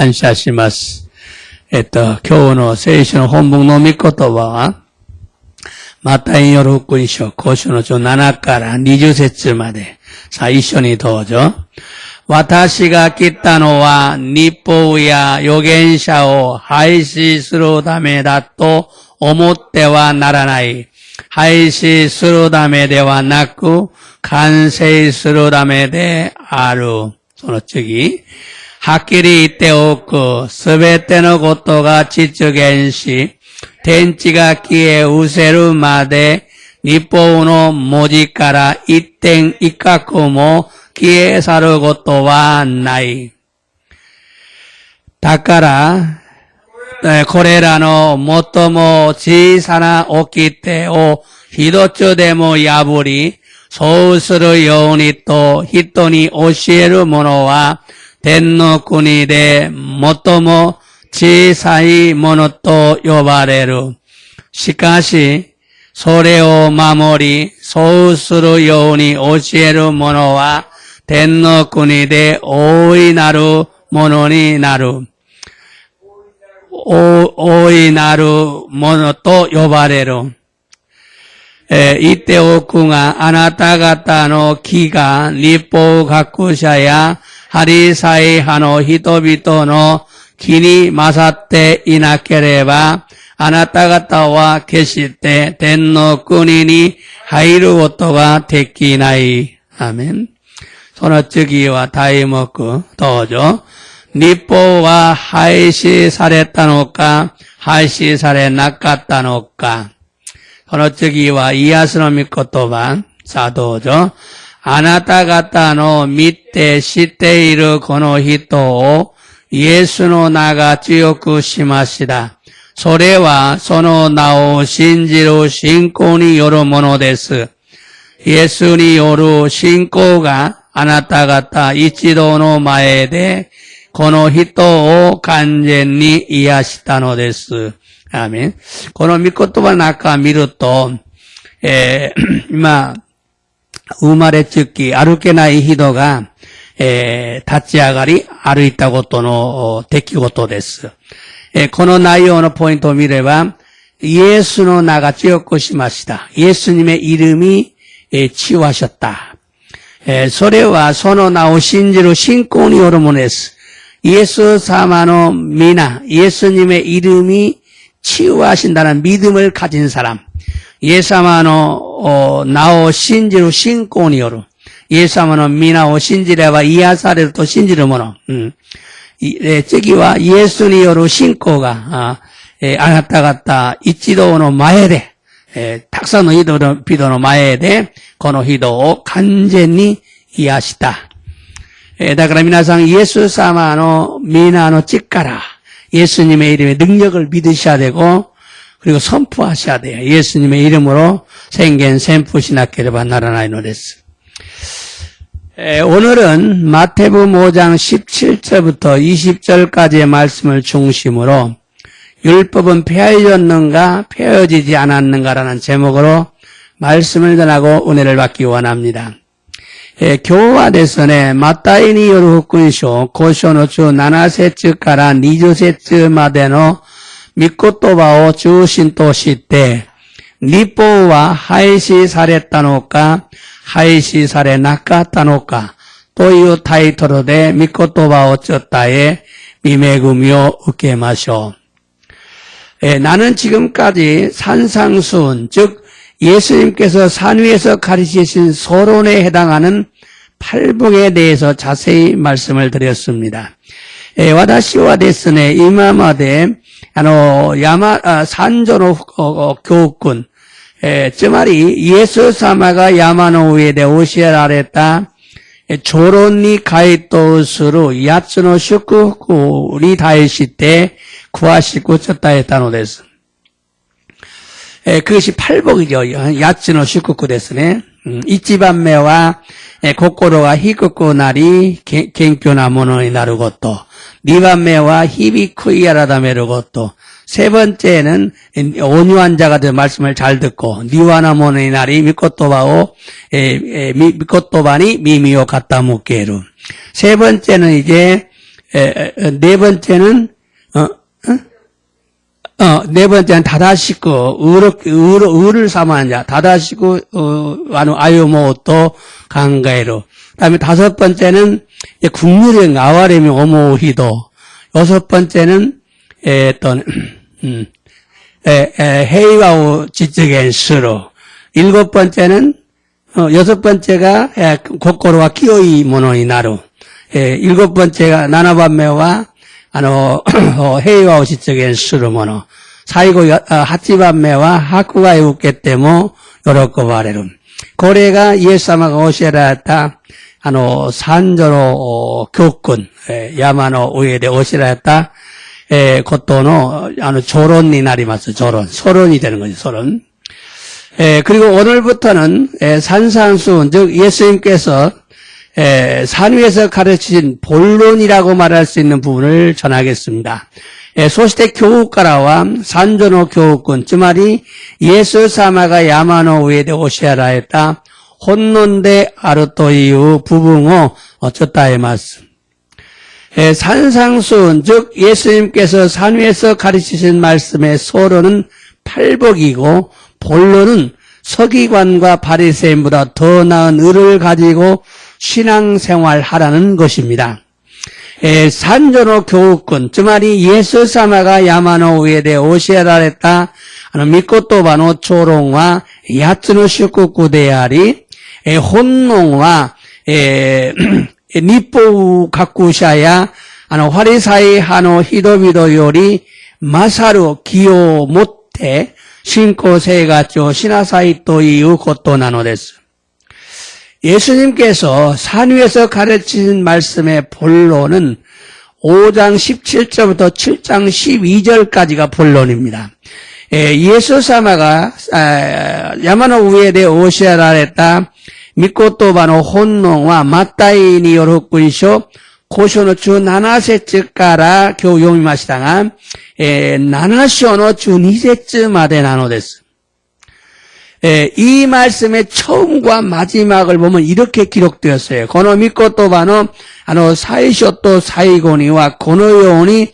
感謝します。今日の聖書の本文の御言葉は、マタイによる福音書、交渉の書7から20節まで。さあ、一緒にどうぞ。私が来たのは、律法や預言者を廃止するためだと思ってはならない。廃止するためではなく、完成するためである。その次。はっきり言っておく。すべてのことが実現し、天地が消え失せるまで、律法の文字から一点一角も消え去ることはない。だから、これらの最も小さな掟を一つでも破り、そうするようにと人に教える者は、天の国で最も小さいものと呼ばれる。しかし、それを守り、そうするように教える者は、天の国で大いなるものになる。大いなるものと呼ばれる。言っておくが、あなた方の木が律法学者やハリサイ派の人々の木に勝っていなければ、あなた方は決して天の国に入ることができない。アメン。その次は題目、どうぞ。律法は廃止されたのか、廃止されなかったのか。その次はイエスの御言葉。さあどうぞ。あなた方の見て知っているこの人をイエスの名が強くしました。それはその名を信じる信仰によるものです。イエスによる信仰があなた方一同の前でこの人を完全に癒したのです。アーメン。この御言葉の中を見ると、今、生まれつき歩けない人が、立ち上がり歩いたことの出来事です。この内容のポイントを見れば、イエスの名が強くしました。예수님의 이름이 치유하셨다. それはその名を信じる信仰によるものです。イエス様の皆、예수님의 이름이 치유하신다는 믿음을 가진 사람, 예수様の名を信じる信仰による、예수様の皆を信じれば癒されると信じるもの。次はイエスによる信仰が、あなた方一同の前で、たくさんの人の前で、この人を完全に癒した。だから皆さん、イエス様の皆の力、예수님의 이름의 능력을 믿으셔야 되고, 그리고 선포하셔야 돼요. 예수님의 이름으로 생긴 샘풋이 났기를 나라나이노 데스. 오늘은 마태복음 5장 17절부터 20절까지의 말씀을 중심으로 율법은 폐하여졌는가 폐하여지지 않았는가라는 제목으로 말씀을 전하고 은혜를 받기 원합니다. 今日はですね、マタイによる福音書、交渉の中7節から20節までの御言葉を中心として、律法は廃止されたのか、廃止されなかったのか、というタイトルで御言葉を伝え、御恵みを受けましょう。 나는 지금까지 산상수훈, 즉 예수님께서 산 위에서 가르치신 서론에 해당하는 팔복에 대해서 자세히 말씀을 드렸습니다. 私はですね、今まで山上の教訓、つまりイエス様が山の上で教えられた조론に該当する8つの祝福に対して詳しく伝えたのです。 그것이 팔복이죠. 8つの祝福ですね。1番目は心が低くなり謙虚なものになること。2番目は日々悔い改めること。세 번째는 온유한 자가 되어 말씀을 잘 듣고 니와나 모노니 나리 미코토바니 미미오 갖다 묻게루. 세 번째는 이제 네 번째는, 네 번째는 다다시고, 의를 삼아한 자, 다다시고, 아유모또 강가이로. 그 다음에 다섯 번째는, 국률의 아와레미 오모히도. 여섯 번째는, 헤이와우 지적엔 스로. 일곱 번째는, 여섯 번째가, 고코로와 키오이 모노이 나루. 일곱 번째가 나나밤메와, 헤이와우 지적엔 스로 모노. 사이고, 하치밤메와 하쿠가 이웃게 때모, 요렇고 바레룸. 고래가 이에스사마가 오시라했다, 산조로, 교권, 야마노 우에데 오시라했다, 그것도는, 조론이 날이 맞어, 조론. 소론이 되는 거죠, 소론. 그리고 오늘부터는, 산상수, 즉, 예수님께서, 산 위에서 가르치신 본론이라고 말할 수 있는 부분을 전하겠습니다. 소시대 교우가라와 산조노 교우군, つまり 예수 사마가 야마노 우에데 오시아라 했다. 혼론대 아르토이유 부붕어 어쩌다에마스. 산상수은 즉 예수님께서 산 위에서 가르치신 말씀의 소로는 팔복이고 본론은 서기관과 바리새인보다 더 나은 의를 가지고 신앙생활하라는 것입니다. 산조노 교우권, つまり 예수 사마가 야마노 우에데 오시아라 했다. 미코토바노 초롱와 야츠노 슈쿠쿠데아리 혼농와 니포우 가쿠샤야 화리사이 하노 히도미도 요리 마사루 기요 못해 신코세가쪼 시나사이 또이유 고토 나노데스. 예수님께서 산 위에서 가르치신 말씀의 본론은 5장 17절부터 7장 12절까지가 본론입니다. 예수 사마가 야마노 우에데 오시아라 했다. 미코토바노 혼농와 마타이니 요로쿠이쇼 고쇼노추 나나세츠까라 교용이마시다가 나나쇼노추 니세츠마데 나노데스. 이 말씀의 처음과 마지막을 보면 이렇게 기록되었어요. 고노 미코토바노 사이쇼토 사이고니와 고노요니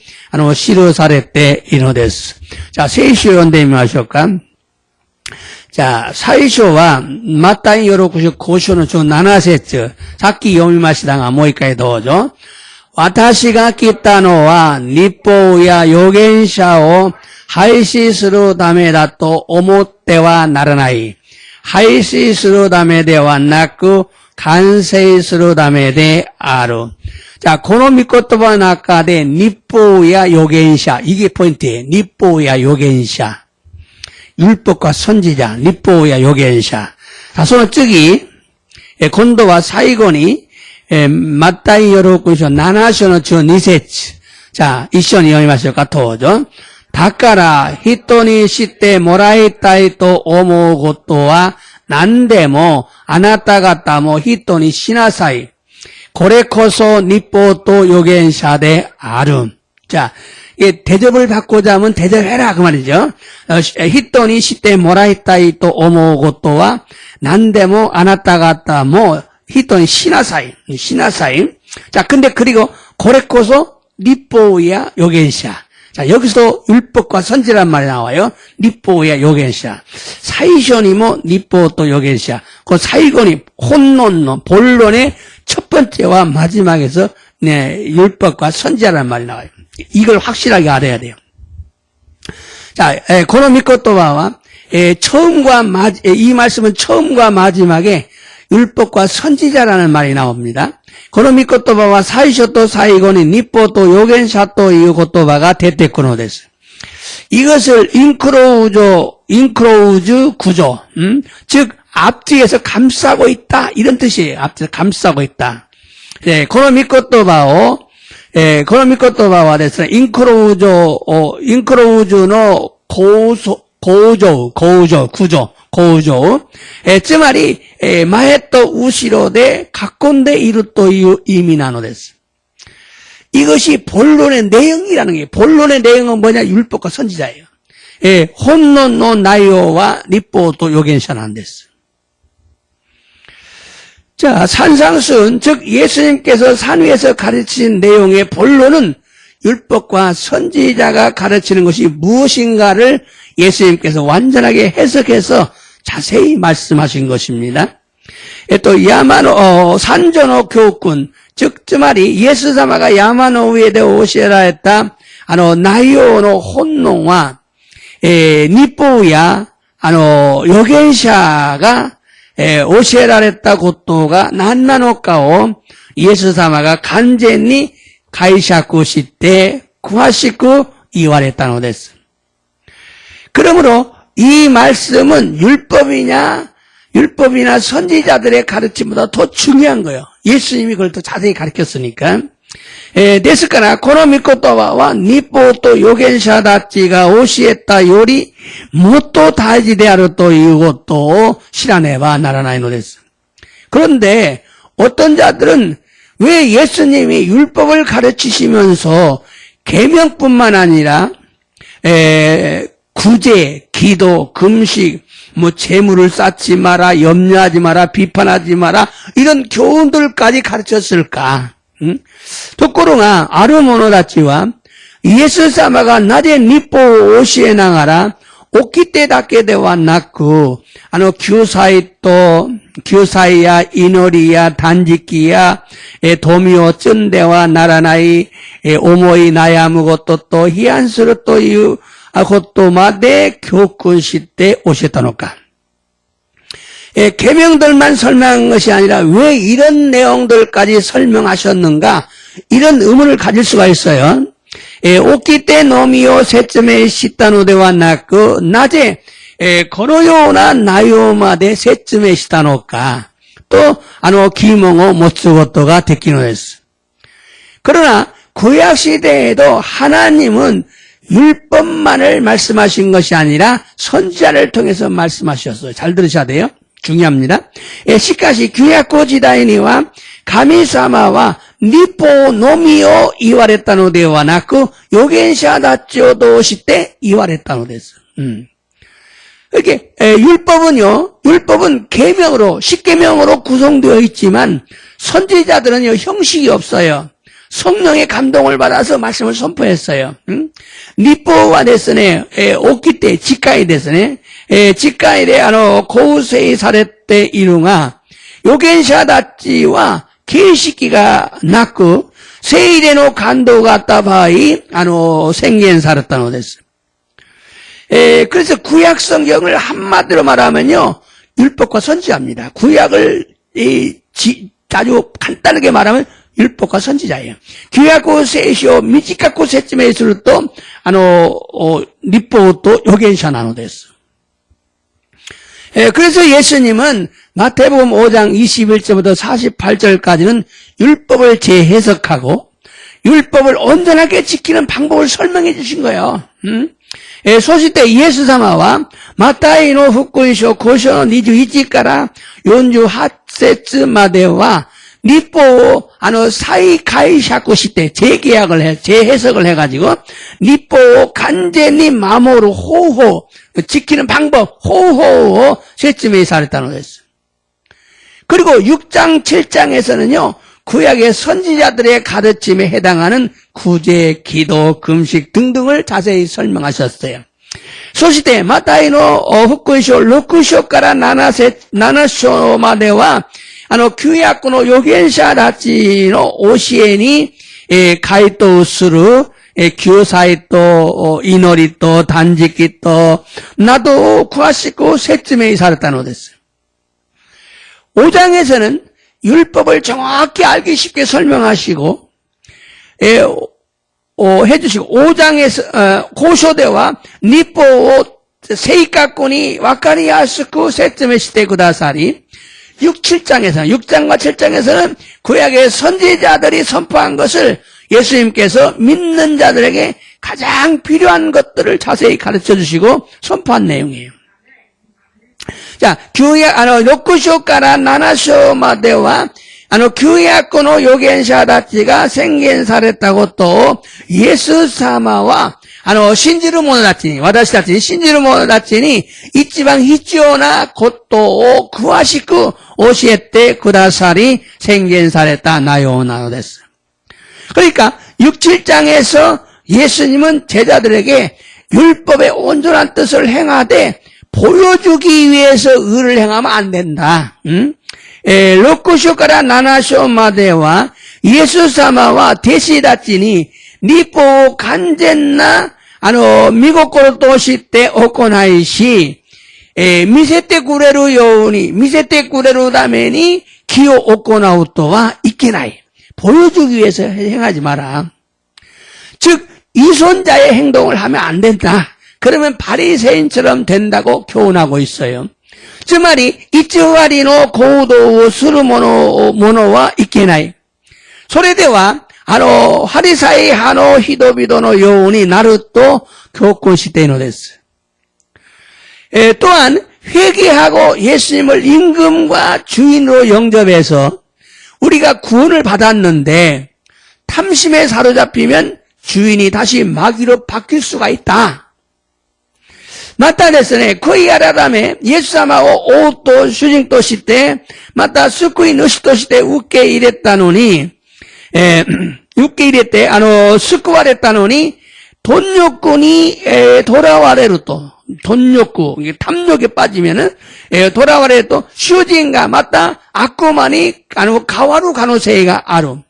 시르사레테 이노데스. 자, 세이쇼연데미 하실까? 자, 사이쇼와 마타이 요로쿠쇼 고쇼노 주 나나세츠. 사키 요미마시다가 모이카에 도죠. 와타시가 키타노와 니포야 요겐샤오 하이시스루 다메다 또 오모테와 나라나이. 하이시스루 다메데와 나쿠 간세이스루 다메데 아루. 자, 고노 미코토바 나카데 니포야 요겐샤. 이게 포인트예요. 니포야 요겐샤. 율법과 선지자, 니포야 요겐샤. 다소는 쯔기, 곤도와 사이곤이, 마타이 요로쿠쇼, 나나쇼노 주 니세츠. 자, 이쇼니 여미마쇼 가토죠. 다카라, 히토니 시테 모라이타이 또 오모고토와 난데모, 아나타가타모 히토니 시나사이. 고레코소 니포 또 요겐샤데 아름. 자, 대접을 받고자 하면 대접해라 그 말이죠. 히토니 시테 모라이타이 또 오모고토와 난데모 아나타가타 뭐 히토니 시나사이. 자, 근데 그리고 고레코소 니포야 요겐샤. 자, 여기서 율법과 선지란 말이 나와요. 니포야 요겐샤. 사이쇼니 뭐 니포 또 요겐샤. 그 사이곤이 혼론론 본론의 첫 번째와 마지막에서 율법과 선지란 말이 나와요. 이걸 확실하게 알아야 돼요. 자, 고노 미코토바와 이 말씀은 처음과 마지막에 율법과 선지자라는 말이 나옵니다. 고노 미코토바와 사이쇼토 사이고니 니포토 요겐샤토 이유 고토바가 데테쿠노 데스. 이것을 인크로우즈 구조, 즉 앞뒤에서 감싸고 있다 이런 뜻이에요. 앞뒤에서 감싸고 있다. 고노 미코토바오この御言葉はですね、インクロージュの構造。つまり、前と後ろで囲んでいるという意味なのです。 이것이 본론의 내용이라는 게, 본론의 내용은 뭐냐? 율법과 선지자예요. 혼론의 나요와 니포토 요겐샤なんです. 자, 산상수훈, 즉 예수님께서 산 위에서 가르치신 내용의 본론은 율법과 선지자가 가르치는 것이 무엇인가를 예수님께서 완전하게 해석해서 자세히 말씀하신 것입니다. 또 야마노 산전어 교훈, 즉 즈마리 예수사마가 야마노 위에대 오시라 했다. 나이오노 혼농와 니뽀야 요겐샤가 오시라 했다 고토가 난나노카오 예수사마가 간제니 가이샤쿠 시때 구하시쿠 이와랬다노 데스. 그러므로 이 말씀은 율법이나 선지자들의 가르침보다 더 중요한 거예요. 예수님이 그걸 더 자세히 가르쳤으니까. 데스카라 코노미코토와 니포토 요겐샤다치가 오시했다 요리 모토 다이지데아르 또 이것도 시라네바 나라나이노 데스. 그런데 어떤 자들은 왜 예수님이 율법을 가르치시면서 계명뿐만 아니라 구제, 기도, 금식, 재물을 쌓지 마라, 염려하지 마라, 비판하지 마라 이런 교훈들까지 가르쳤을까? 토코로가 아르모노다치와 예수사마가 나데 니포 오시에 나가라 오키테 다케데와 나쿠 교사이야 이노리야 단지키야 도미오 쩐데와 나라나이 오모이 나야무고또 또 히안스로 또 유 아고토마데 교훈시때 오셨다노까. 계명들만 설명한 것이 아니라 왜 이런 내용들까지 설명하셨는가 이런 의문을 가질 수가 있어요. 오키테 노미오 세쯤에 시타노데와 나그 낮에 거노요나 나요마데 세쯤에 시타노까 또 기몽오 모츠고토가 데키노데스. 그러나 구약 시대에도 하나님은 율법만을 말씀하신 것이 아니라 선지자를 통해서 말씀하셨어요. 잘 들으셔야 돼요. 중요합니다. 시카시 규약고 지다이니와 가미사마와 니포 노미오 이와레타노 데와 나쿠 요겐샤다치오도 시때 이와레타노 데스. 이렇게 율법은 계명으로 십계명으로 구성되어 있지만 선지자들은요 형식이 없어요. 성령의 감동을 받아서 말씀을 선포했어요. 니포와 데스네 오키테 지카이 데스네 지카이데 고우세이 사레테 이루가 요겐샤다치와 계시키가 낳고 세일에노 간도가 따바이 생겐 사랬다노 데스. 그래서 구약 성경을 한마디로 말하면요 율법과 선지자입니다. 구약을 아주 간단하게 말하면 율법과 선지자예요. 규약고 세시오 미지카고 세쯤에 있을 또 니포도 요겐샤나노 데스. 그래서 예수님은 마태복음 5장 21절부터 48절까지는 율법을 재해석하고 율법을 온전하게 지키는 방법을 설명해 주신 거예요. 소시때 예수사마와 마타이노 후쿠이쇼 고쇼 니주이치까라 연주 핫세츠마데와 니포 사이 가이샤쿠 시때 재해석을 해가지고 니포 간제니 마모로 호호 지키는 방법 호호 세쯤에 사랬다는 거였어요. 그리고 6장 7장에서는요 구약의 선지자들의 가르침에 해당하는 구제, 기도, 금식 등등을 자세히 설명하셨어요. 소시때 마타이노 후쿠이쇼 로쿠쇼까라 나나쇼마데와 규약고노 요겐샤다치노 오시에니 가이토우스루 교사이토 이노리토 단지키토 나도 구하시고 세쯤에 사랬다노 됐어요. 5장에서는 율법을 정확히 알기 쉽게 설명하시고 해주시고 5장에서 고쇼대와 니포 세이카코니 와카리야스쿠 세쯤에 시대 구다사리 6장과 7장에서는 구약의 선지자들이 선포한 것을 예수님께서 믿는 자들에게 가장 필요한 것들을 자세히 가르쳐 주시고 선포한 내용이에요. 자, 로쿠쇼까라 나나쇼마데와 규약고노 요겐샤다치가 생겐사랬다고 또 예수사마와 信じる者たちに、私たちに信じる者たちに一番必要なことを詳しく教えてくださり宣言された内容なのです。그러니까 6, 7장에서 예수님은 제자들에게 율법의 온전한 뜻을 행하되 보여주기 위해서 의를 행하면 안 된다. 6章から7章まではイエス様は弟子たちに立法を完全な見心として行いし、見せてくれるように、見せてくれるために気を行うとはいけない。 보여주기 위해서 행하지 마라. 즉 이손자의 행동을 하면 안 된다. 그러면 바리새인처럼 된다고 교훈하고 있어요. つまり偽りの行動をする者はいけない。それではハリサイ派の人々のようになると教訓しているのです。 또한 회개하고 예수님을 임금과 주인으로 영접해서 우리가 구원을 받았는데 탐심에 사로잡히면 주인이 다시 마귀로 바뀔 수가 있다. またですね、悔い改め、イエス様を王と主人として、また救い主として受け入れたのに、受け入れて、救われたのに、돈욕に、囚われると。돈 욕구, 탐욕에 빠지면은, 돌아와래 또, 슈진가, 맞다, 악구만이, 가와루 가노세이가 아루.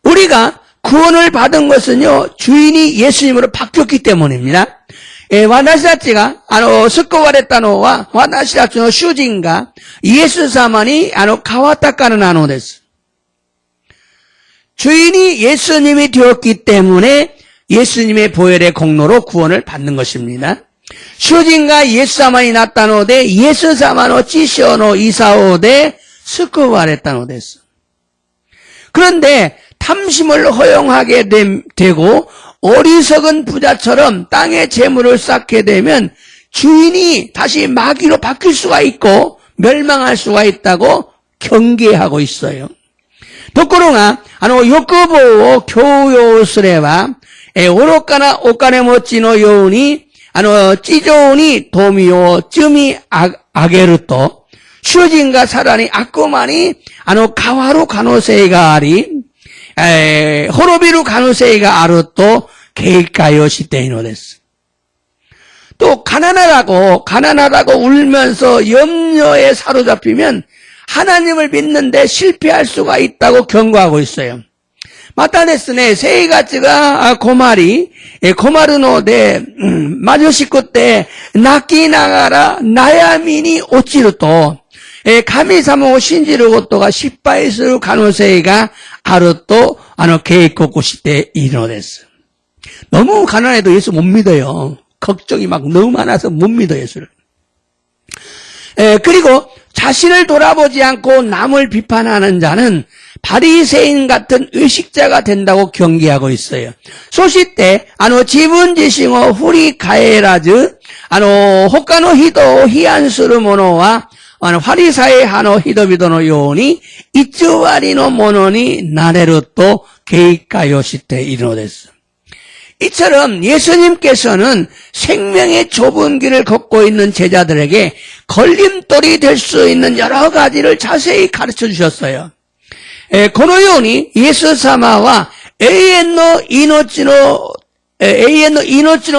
우리가 구원을 받은 것은요, 주인이 예수님으로 바뀌었기 때문입니다. 와나시다치가, 스코와레타노와, 와나시다치노 슈진가, 예수사만이, 가와타카는 아노데스. 주인이 예수님이 되었기 때문에, 예수님의 보혈의 공로로 구원을 받는 것입니다. 슈진가 예수사만이 났다노데 예수사만의 지시오노 이사오데 스쿠바레타노데스. 그런데 탐심을 허용하게 되고 어리석은 부자처럼 땅에 재물을 쌓게 되면 주인이 다시 마귀로 바뀔 수가 있고 멸망할 수가 있다고 경계하고 있어요. ところが、欲望を強要すれば、愚かなお金持ちのように、地上に富を積み上げると、主人がさらに悪魔に、変わる可能性があり、滅びる可能性があると警戒をしているのです。또 가난하다고 울면서 염려에 사로잡히면 하나님을 믿는데 실패할 수가 있다고 경고하고 있어요. またですね、生活が困るので、貧しくて泣きながら悩みに落ちると、神様を信じることが失敗する可能性があると、警告しているのです。 너무 가난해도 예수 못 믿어요. 걱정이 막 너무 많아서 못 믿어요, 예수를. 그리고 자신을 돌아보지 않고 남을 비판하는 자는 바리새인 같은 의식자가 된다고 경계하고 있어요. そして、自分自身を振り返らず、他の人を批判する者は、パリサイ派の人々のように、偽りのものになれると警戒をしているのです。 이처럼 예수님께서는 생명의 좁은 길을 걷고 있는 제자들에게 걸림돌이 될 수 있는 여러 가지를 자세히 가르쳐 주셨어요. このようにイエス様は永遠の命の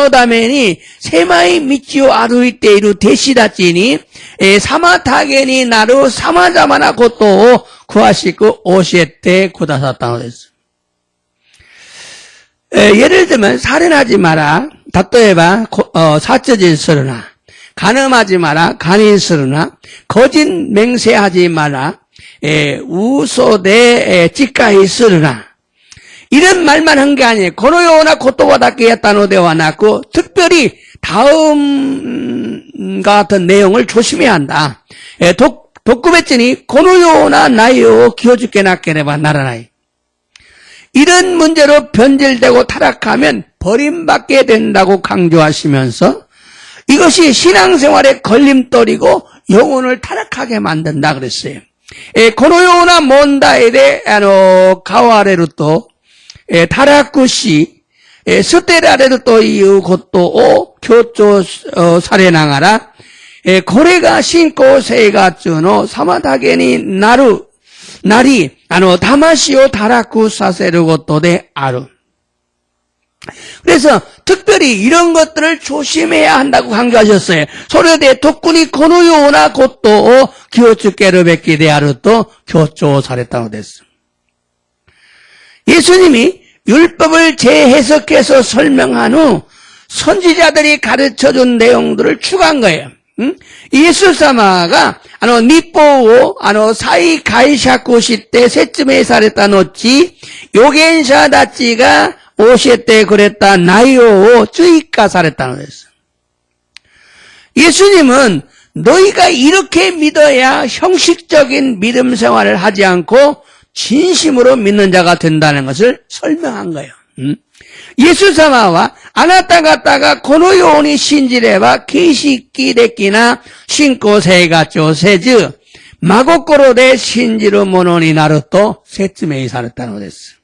ために狭い道を歩いている弟子たちに妨げになる様々なことを詳しく教えてくださったのです。 예를 들면 살인하지 마라. 例えば 사처질서르나 간음하지 마라. 간인서르나 거짓 맹세하지 마라. 우소대 찌까이서르나 이런 말만 한 게 아니에요. 고노요나 고토와다케야타노데와 나고 특별히 다음과 같은 내용을 조심해야 한다. 독구베치니 고노요나 나이오 기어죽게 낫게네바 나라나이. 이런 문제로 변질되고 타락하면 버림받게 된다고 강조하시면서 이것이 신앙생활의 걸림돌이고 영혼을 타락하게 만든다 그랬어요. このような問題で変われると、タラクし、捨てられるということを強調されながら、これが信仰生活の妨げになり、魂を堕落させることである。 그래서 특별히 이런 것들을 조심해야 한다고 강조하셨어요. 소려대 독군이このようなことを気をつけるべきであると強調されたのです. 예수님이 율법을 재해석해서 설명한 후 선지자들이 가르쳐준 내용들을 추가한 거예요. イエス様が、日報を、再解釈して説明された後、預言者たちが教えてくれた内容を追加されたのです. 예수님은 너희가 이렇게 믿어야 형식적인 믿음 생활을 하지 않고 진심으로 믿는 자가 된다는 것을 설명한 거예요. イエス様は、あなた方がこのように信じれば、形式的な信仰生活をせず、真心で信じるものになると説明されたのです.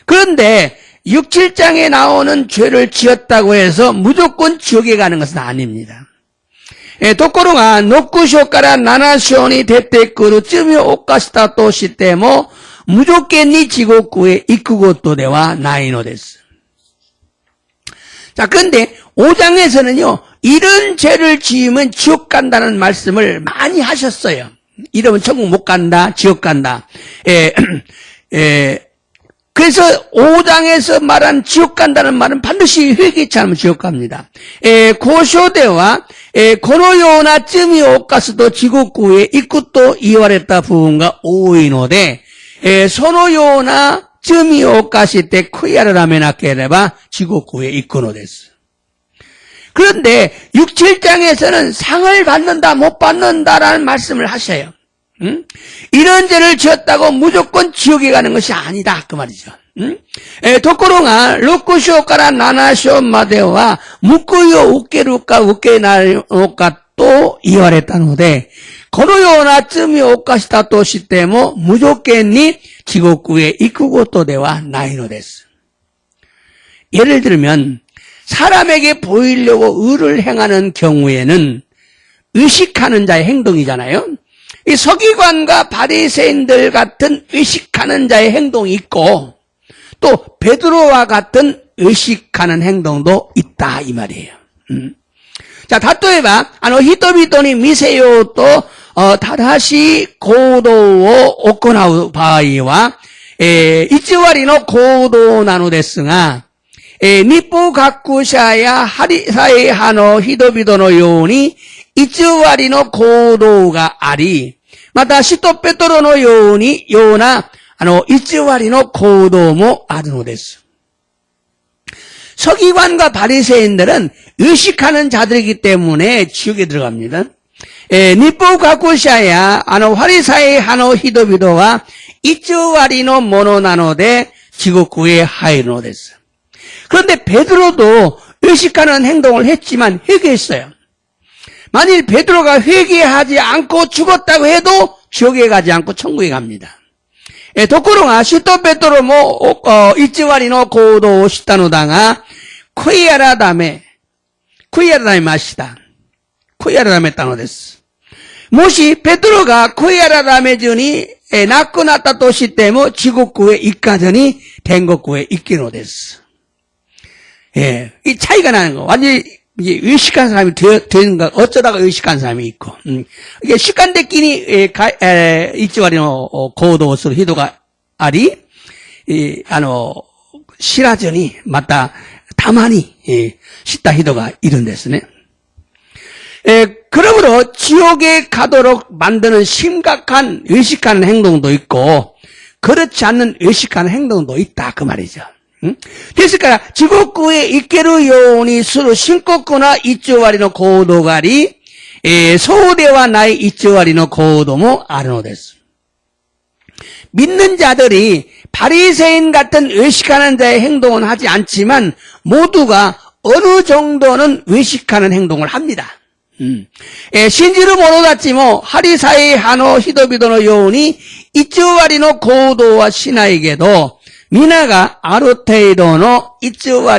그런데 6, 7장에 나오는 죄를 지었다고 해서 무조건 지옥에 가는 것은 아닙니다. ところが、6章から7章に出てくる罪を犯したとしても、無条件に地獄へ行くことではないのです. 자, 근데 5장에서는요, 이런 죄를 지으면 지옥 간다는 말씀을 많이 하셨어요. 이러면 천국 못 간다, 지옥 간다. 그래서 5장에서 말한 지옥 간다는 말은 반드시 회개치 않으면 지옥 갑니다. 5章では、このような罪を犯すと地獄へ行くと言われた部分が多いので、そのような罪を犯して悔い改めなければ地獄へ行くのです. 그런데 6, 7장에서는 상을 받는다, 못 받는다라는 말씀을 하셔요. 이런 죄를 지었다고 무조건 지옥에 가는 것이 아니다, 그 말이죠. ところが、6章から7章までは、報いを受けるか受けないのかと言われたので、このような罪を犯したとしても、無条件に地獄へ行くことではないのです. 예를 들면, 사람에게 보이려고 의를 행하는 경우에는 의식하는 자의 행동이잖아요. 이 서기관과 바리새인들 같은 의식하는 자의 행동이 있고, 또 베드로와 같은 의식하는 행동도 있다 이 말이에요. 자, 例えば、人々に見せようと、正しい行動を行う場合は、偽りの行動なのですが、律法学者やハリサイ派の人々のように、偽りの行動があり、また、使徒ペトロのような、偽りの行動もあるのです. 서기관과 바리새인들은 의식하는 자들이기 때문에 지옥에 들어갑니다. 律法学者や、ハリサイ派の人々は、偽りのものなので、地獄へ入るのです. 그런데 베드로도 의식하는 행동을 했지만 회개했어요. 만일 베드로가 회개하지 않고 죽었다고 해도 지옥에 가지 않고 천국에 갑니다. ところが、使徒ペトロも、偽りの行動をしたのだが、悔い改めました。悔い改めたのです。もし、ペトロが悔い改めずに、亡くなったとしても、地獄へ行かずに、天国へ行くのです。이 차이가 나는 거. 완전히, 의식한 사람이 되는 거, 어쩌다가 의식한 사람이 있고, 이게 시간的に、偽りの行動をする人があり、知らずに、また、たまに、知った人がいるんですね。 그러므로 지옥에 가도록 만드는 심각한 의식하는 행동도 있고, 그렇지 않는 의식하는 행동도 있다, 그 말이죠. ですから、地獄へ行けるようにする深刻な偽りの行動があり、そうではない偽りの行動もあるのです. 믿는 자들이 바리새인 같은 의식하는 자의 행동은 하지 않지만 모두가 어느 정도는 의식하는 행동을 합니다. 信じる者たちもハリサイ派の人々のように偽りの行動はしないけど、皆がある程度の偽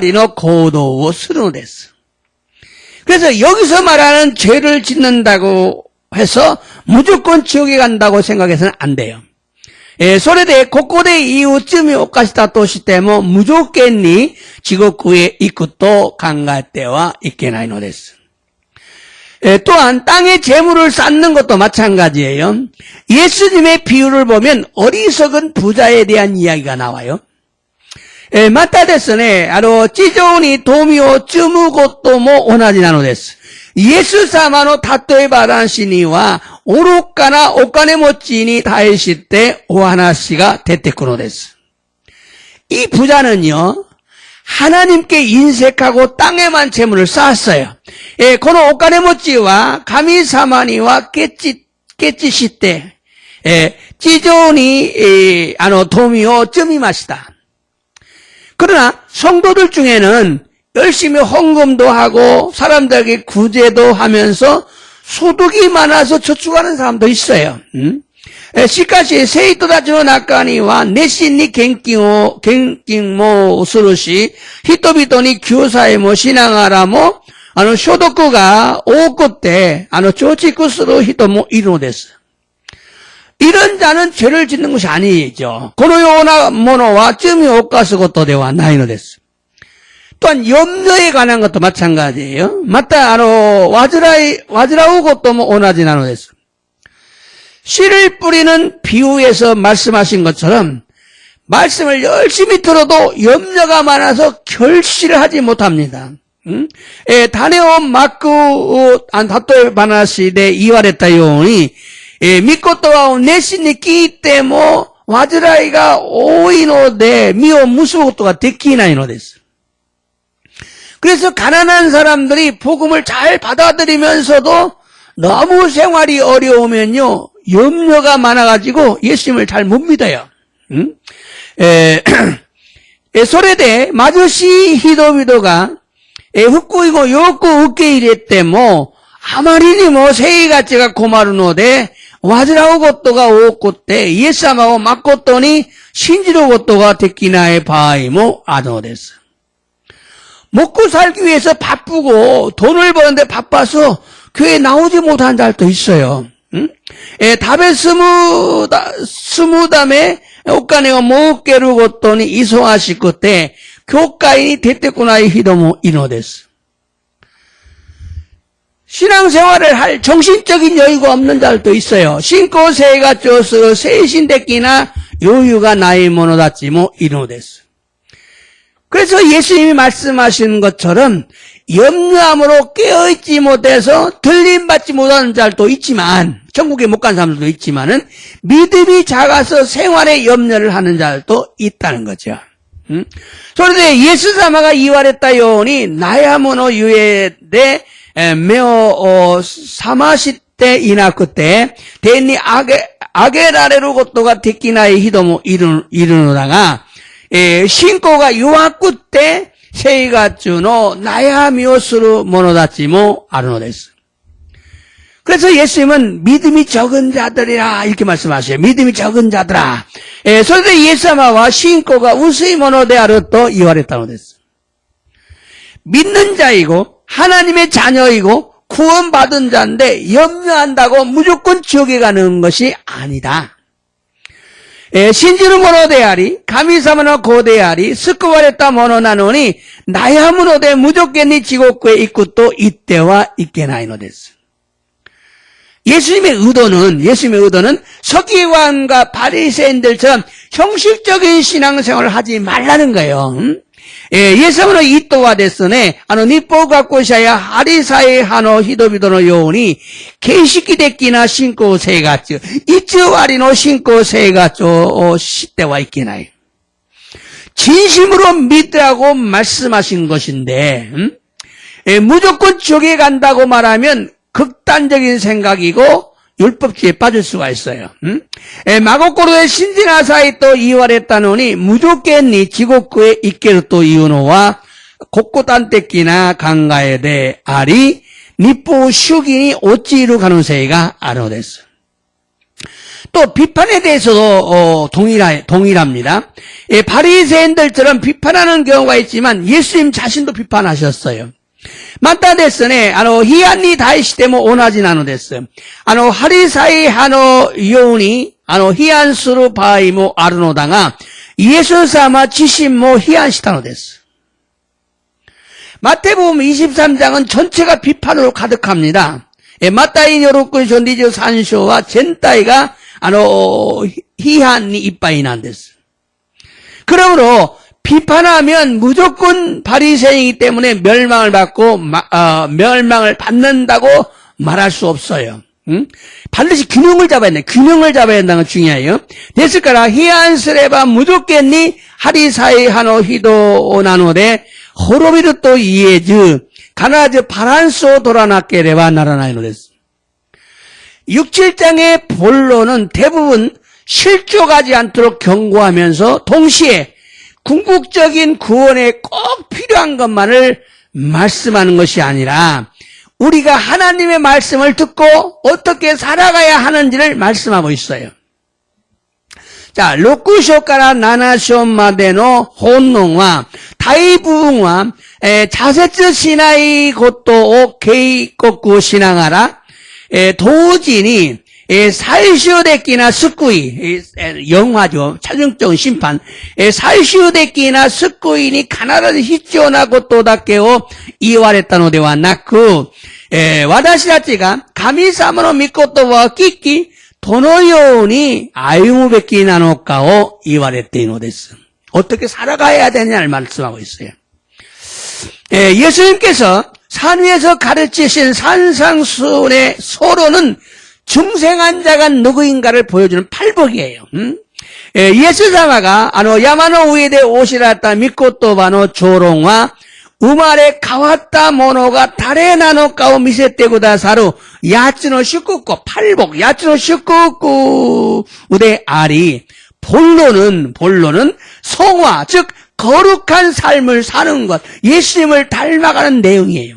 りの行動をするのです。그래서 여기서 말하는 죄를 짓는다고 해서 무조건 지옥에 간다고 생각해서는 안 돼요. それでここで言う罪を犯したとしても無条件に地獄へ行くと考えてはいけないのです。 또한 땅에 재물을 쌓는 것도 마찬가지예요. 예수님의 비유를 보면 어리석은 부자에 대한 이야기가 나와요. またですね、地上に富を積むことも同じなのです。イエス様の例え話には、愚かなお金持ちに対してお話が出てくるのです。이 부자는요, 하나님께 인색하고 땅에만 재물을 쌓았어요. このお金持ちは神様にはケチして、地上に富を積みました。 그러나 성도들 중에는 열심히 헌금도 하고 사람들에게 구제도 하면서 소득이 많아서 저축하는 사람도 있어요. しかし生徒たちの中には熱心に献金もするし、人々に救済もしながらも、所得が多くて、貯蓄する人もいるのです。 이런 자는 죄를 짓는 것이 아니죠. このようなものは罪を犯すことではないのです。 또한 염려에 관한 것도 마찬가지예요. また患うことも同じなのです。 씨를 뿌리는 비유에서 말씀하신 것처럼 말씀을 열심히 들어도 염려가 많아서 결실을 하지 못합니다. 種をまく例え話で言われたように、御言葉を熱心に聞いても煩いが多いので実を結ぶことができないのです。 그래서 가난한 사람들이 복음을 잘 받아들이면서도 너무 생활이 어려우면요, 염려가 많아가지고 예수님을 잘 못 믿어요. それで貧しい人々が福音をよく受け入れてもあまりにも生活が困るので煩うことが多くてイエス様を誠に信じることができない場合もあるのです。 먹고 살기 위해서 바쁘고 돈을 버는데 바빠서 교회에 나오지 못한 자도 있어요. 답에 스무담에 옷가네가 목게를 걷더니 이송하실 그때 교가인이 됐겠구나의 히도모 이노데스. 신앙생활을 할 정신적인 여유가 없는 자들도 있어요. 신고 세가 쪼서 세신됐기나 여유가 나의 모노다치모 이노데스. 그래서 예수님이 말씀하시는 것처럼 염려함으로 깨어있지 못해서 들림받지 못하는 자들도 있지만 천국에 못 간 사람들도 있지만은 믿음이 작아서 생활에 염려를 하는 자들도 있다는 거죠. 그런데 예수様が言われたように悩むのゆえで目を覚ましていなくて天に上げられることができない人もいるのだが信仰が弱くて生活の悩みをする者たちもあるのです。 그래서 예수님은 믿음이 적은 자들이라 이렇게 말씀하셔요. 믿음이 적은 자들아. それでイエス様は信仰が薄いものであると言われたのです。 믿는 자이고 하나님의 자녀이고 구원받은 자인데 염려한다고 무조건 지옥에 가는 것이 아니다. 信じる者であり、神様の子であり、救われた者なのに、悩むので無条件に地獄へ行くと言ってはいけないのです。 예수님의 의도는 서기관과 바리새인들처럼 형식적인 신앙생활을 하지 말라는 거예요. 예수님의 이또와 됐으네, 니뽀 갖고 샤야 하리사의 하노 히도비도노 요원이 계시기 됐기나 신고 세가죠. 이츠와리노 신고 세가죠. 시대와 있기나요. 진심으로 믿으라고 말씀하신 것인데, 무조건 지옥에 간다고 말하면 극단적인 생각이고 율법주의에 빠질 수가 있어요. 마고코로의 신진아사이 또 이와랬다노니 무조건이 지옥에 있게를 또 이유노와 곳곳단때끼나 강가에 대해 아리 니포 슈기니 오찌루 가능세가 아노데스. 또 비판에 대해서도 동일합니다. 예, 바리새인들처럼 비판하는 경우가 있지만 예수님 자신도 비판하셨어요. 마타ですね、批判に対しても同じなのです。ハリサイ派のように、批判する場合もあるのだが、イエス様自身も批判したのです。마태복음 23장은 전체가 비판으로 가득합니다. 마타이 요로쿠쇼 23章は 全体が 批判にいっぱいなんです. 그러므로 비판하면 무조건 바리새인이기 때문에 멸망을 받는다고 말할 수 없어요. 응? 반드시 균형을 잡아야 돼. 균형을 잡아야 된다는 건 중요해요.ですから批判すれば無条件にハリサイ派の人なので滅びると言えず必ずバランスを取らなければならないのです. 6, 7장의 본론은 대부분 실족하지 않도록 경고하면서 동시에 궁극적인 구원에 꼭 필요한 것만을 말씀하는 것이 아니라 우리가 하나님의 말씀을 듣고 어떻게 살아가야 하는지를 말씀하고 있어요. 자, 6章から7章までの本論は大部分は挫折しないことを警告しながら同時に最終的な救い、영화죠. 최종적인 심판.最終的な救いに必ず必要なことだけを言われたのではなく、私たちが神様の御言葉を聞き、どのように歩むべきなのかを言われているのです. 어떻게 살아가야 되냐를 말씀하고 있어요. 예수님께서 산 위에서 가르치신 산상수훈의 서론은 중생한 자가 누구인가를 보여주는 팔복이에요. 예수사마가 야마노 위에 오시라타 미코토바노 조롱와 우마레 가왔다 모노가 다레 나노카오 미세테 구다사루 야츠노 슈쿠쿠 팔복 야츠노 슈쿠쿠 우데 아리 본론은 성화 즉 거룩한 삶을 사는 것 예수님을 닮아가는 내용이에요.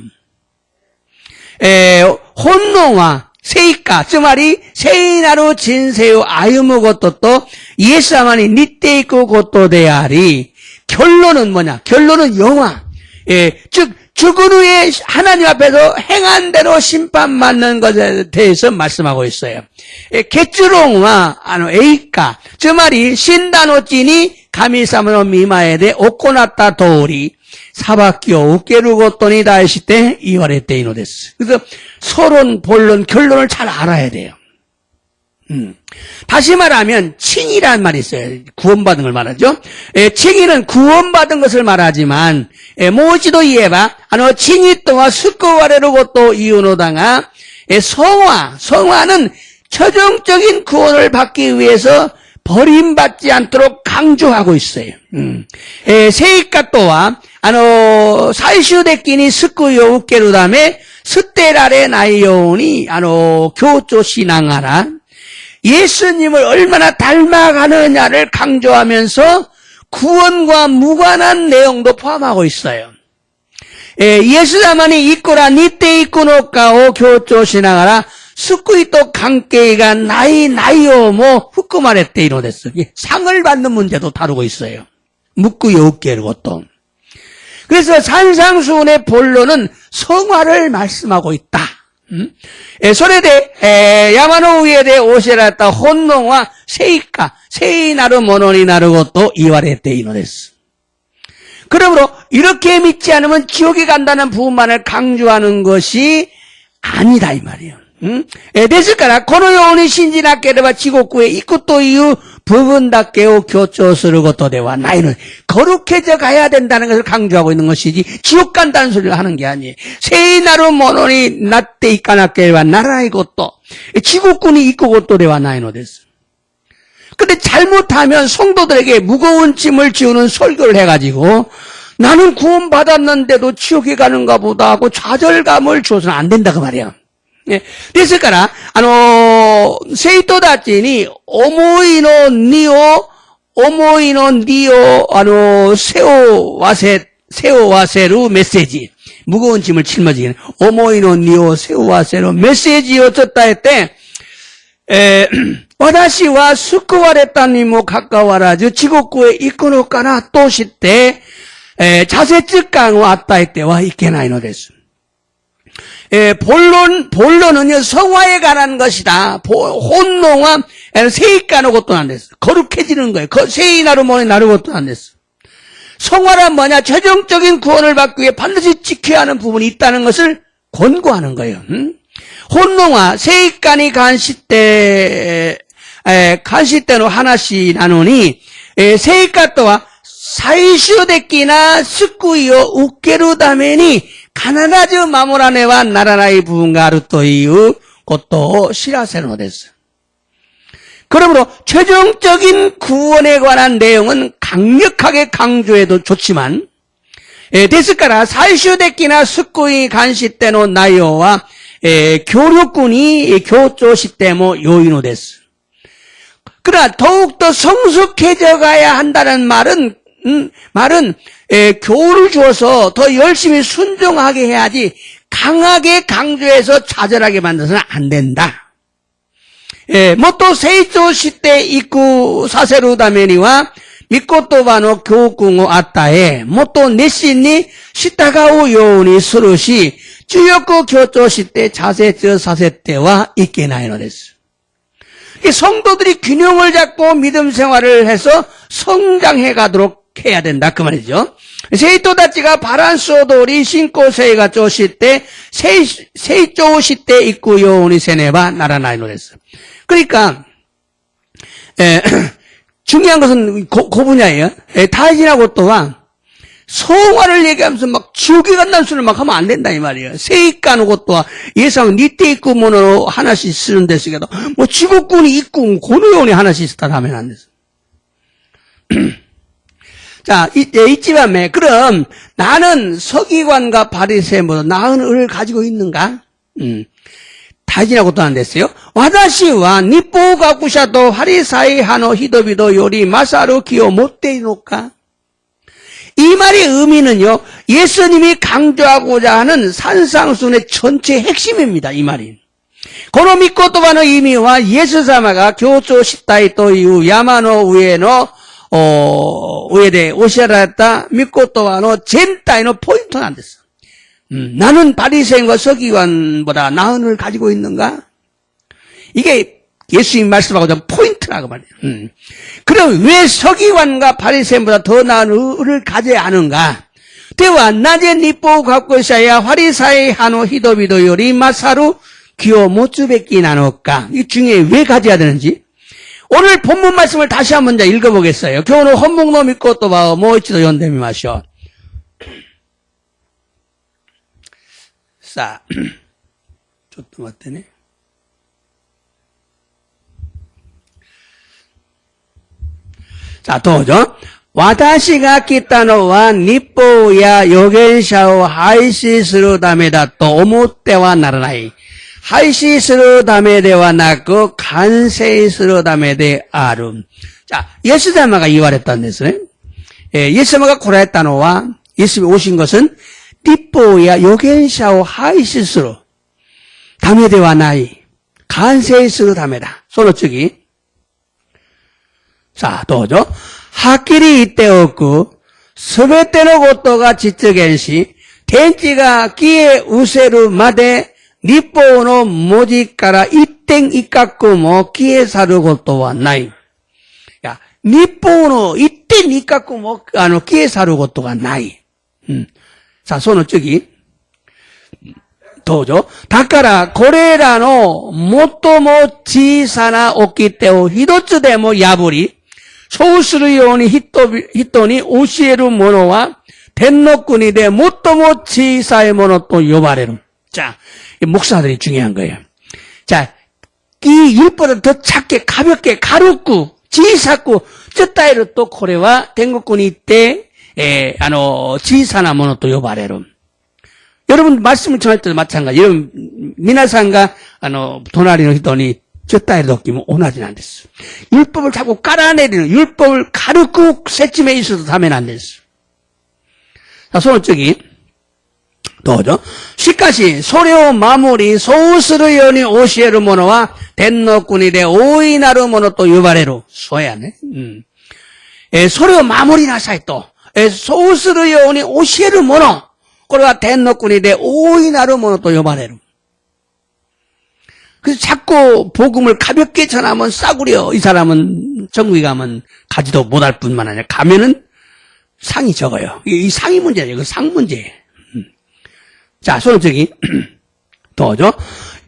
혼노와 세이카, つまり聖なる人生を歩むこととイエス様に似ていくことであり 결론은 뭐냐? 결론은 영화. 즉 죽은 후에 하나님 앞에서 행한 대로 심판받는 것에 대해서 말씀하고 있어요. 결론은 에이카, つまり死んだ後に神様の御前で行った通り裁きを受けることに対して言われているのです. 그래서 서론, 본론, 결론을 잘 알아야 돼요. 다시 말하면 칭의란 말이 있어요. 구원받은 걸 말하죠. 칭의는 구원받은 것을 말하지만 모지도 이해봐. 칭의 또한 스코와레로 것도 이유노다가 성화는 최종적인 구원을 받기 위해서 버림받지 않도록 강조하고 있어요. 세이카 또한最終的に救いを受けるため捨てられないように強調しながら 예수님을 얼마나 닮아가느냐를 강조하면서 구원과 무관한 내용도 포함하고 있어요. 예수님만이 이꾸라 니때 이꾸노카오強調しながら救いと関係がない内容も含まれているのです. 상을 받는 문제도 다루고 있어요. 묵구이 얻게 것도. 그래서 산상수훈의 본론은 성화를 말씀하고 있다. それで、山の上で教えられた本能は聖なるものになることを言われているのです. 그러므로 이렇게 믿지 않으면 지옥에 간다는 부분만을 강조하는 것이 아니다 이 말이에요. ですからこのように信じなければ地獄へ行くという部分だけを強調することではないの. 거룩해져 가야 된다는 것을 강조하고 있는 것이지 지옥 간다는 소리를 하는 게 아니에요.聖なるものになっていかなければならないこと. 지옥군이 있고 것도ではないのです. 근데 잘못하면 성도들에게 무거운 짐을 지우는 설교를 해가지고 나는 구원받았는데도 지옥에 가는가 보다 하고 좌절감을 줘서는 안 된다 그 말이야. ですから、生徒たちに思いの荷を、背負わせるメッセージ。무거운 짐을 짊어지기는, 思いの荷を背負わせるメッセージを伝えて、私は救われたにもかかわらず、地獄へ行くのかなとして、자세치感を与えてはいけないのです。본론은요, 성화에 관한 것이다. 혼농は 세이가의 것도 안 됐어. 거룩해지는 거예요. 세이나루 모니 나루 것도 안 됐어. 성화란 뭐냐? 최종적인 구원을 받기 위해 반드시 지켜야 하는 부분이 있다는 것을 권고하는 거예요. 혼농화, 세이간이 간시때노 하나씩 나누니, 세이가 또한 사이슈데키나 스쿠이요 우케루 다메니必ず 마모라네와 나라라의 부분가あるということを知らせるのです. 그러므로 최종적인 구원에 관한 내용은 강력하게 강조해도 좋지만, ですから最終的な救いに関しての内容は、強力に強調しても良いのです. 그러나 더욱더 성숙해져 가야 한다는 말은 교훈을 주어서 더 열심히 순종하게 해야지 강하게 강조해서 좌절하게 만들어서는 안 된다. もっと成長していくさせるためには、御言葉の教訓を与え、もっと熱心に従うようにするし、強く強調して挫折させてはいけないのです. 성도들이 균형을 잡고 믿음 생활을 해서 성장해 가도록 해야 된다 그 말이죠. 生徒たちがバランスを通り信仰生活をして成長していくようにせねばならないのです. 그러니까 중요한 것은 그 분야예요. 타진하고 또한 성화를 얘기하면서 막 지옥에 간다는 소리를 막 하면 안 된다 이 말이에요. 세이가는 것도 예상 니때 있고 뭐로 하나씩 쓰는 데서도 뭐 지옥군이 있고 고노요원이 하나씩 있다 하면 안 돼서. 자, 이쯤에 그럼 나는 서기관과 바리새인보다 나은 의를 가지고 있는가? 타진하고 또 안 됐어요. 私は日本学者とパリサイ派の人々より勝る気を持っているのか? 이 말의 의미는요, 예수님이 강조하고자 하는 산상순의 전체 핵심입니다, 이 말이. この御言葉の意味は、イエス様が強調したいという山の上でおっしゃられた御言葉の全体のポイントなんです. 나는 바리새인과 서기관보다 나은 의를 가지고 있는가? 이게 예수님 말씀하고자 포인트라고 말이에요. 그럼 왜 서기관과 바리새인보다 더 나은 의를 가져야 하는가? ではなぜ律法学者やファリサイ派の人々より勝る気を持つべきなのか? 이 중에 왜 가져야 되는지? 오늘 본문 말씀을 다시 한번 읽어보겠어요. 교훈의 헌목노 믿고 또 봐.もう一度読んでみましょう. 자, ちょっと待ってね. 자, どうぞ. 私が来たのは律法や預言者を廃止するためだと思ってはならない. 廃止するためではなく完成するためである. 자, 예수님가 言われたんですね. 예수님가 来られたのは, 예수님이 오신 것은 律法や預言者を廃止するためではない。完成するためだ。その次。さあ、どうぞ。はっきり言っておく。すべてのことが実現し、天地が消え失せるまで、律法の文字から一点一角も消え去ることはない。いや、律法の一点一角も消え去ることがない。さあ、その次。どうぞ。だから、これらの最も小さな掟を一つでも破り、そうするように人に教える者は、天の国で最も小さいものと呼ばれる. 자, 목사들이 중요한 거예요. 자, 이 율법을 더 작게, 가볍게, 가볍고, 小さく, 저 따위로 또 고래와天国に行って、小さなものと呼ばれる. 여러분 말씀을 전할 때도 마찬가지. 여러분 미나상가 도나리の人に 저 따위로 느끼면 원하지는 안 됐어. 율법을 자꾸 깔아내리는, 율법을 가르고 세침에 있어도 하면 안 됐어. 자, 손을 저기 또죠. 시카시 소려 마무리 소우스르 요니 오시에르 모노와 덴노꾸니데 오이나르 모노 또 유바레로 소야네. 소려 마무리 나사이 또 소우스르 요니 오시에르 모노 그러가 덴노꾸니데 오이나르 모노 또 유바레로. 그래서 자꾸 복음을 가볍게 전하면 싸구려. 이 사람은 전국에 가면 가지도 못할 뿐만 아니라 가면은 상이 적어요. 이 상이 문제예요. 그 상 문제예요. 자, 손저기 더죠.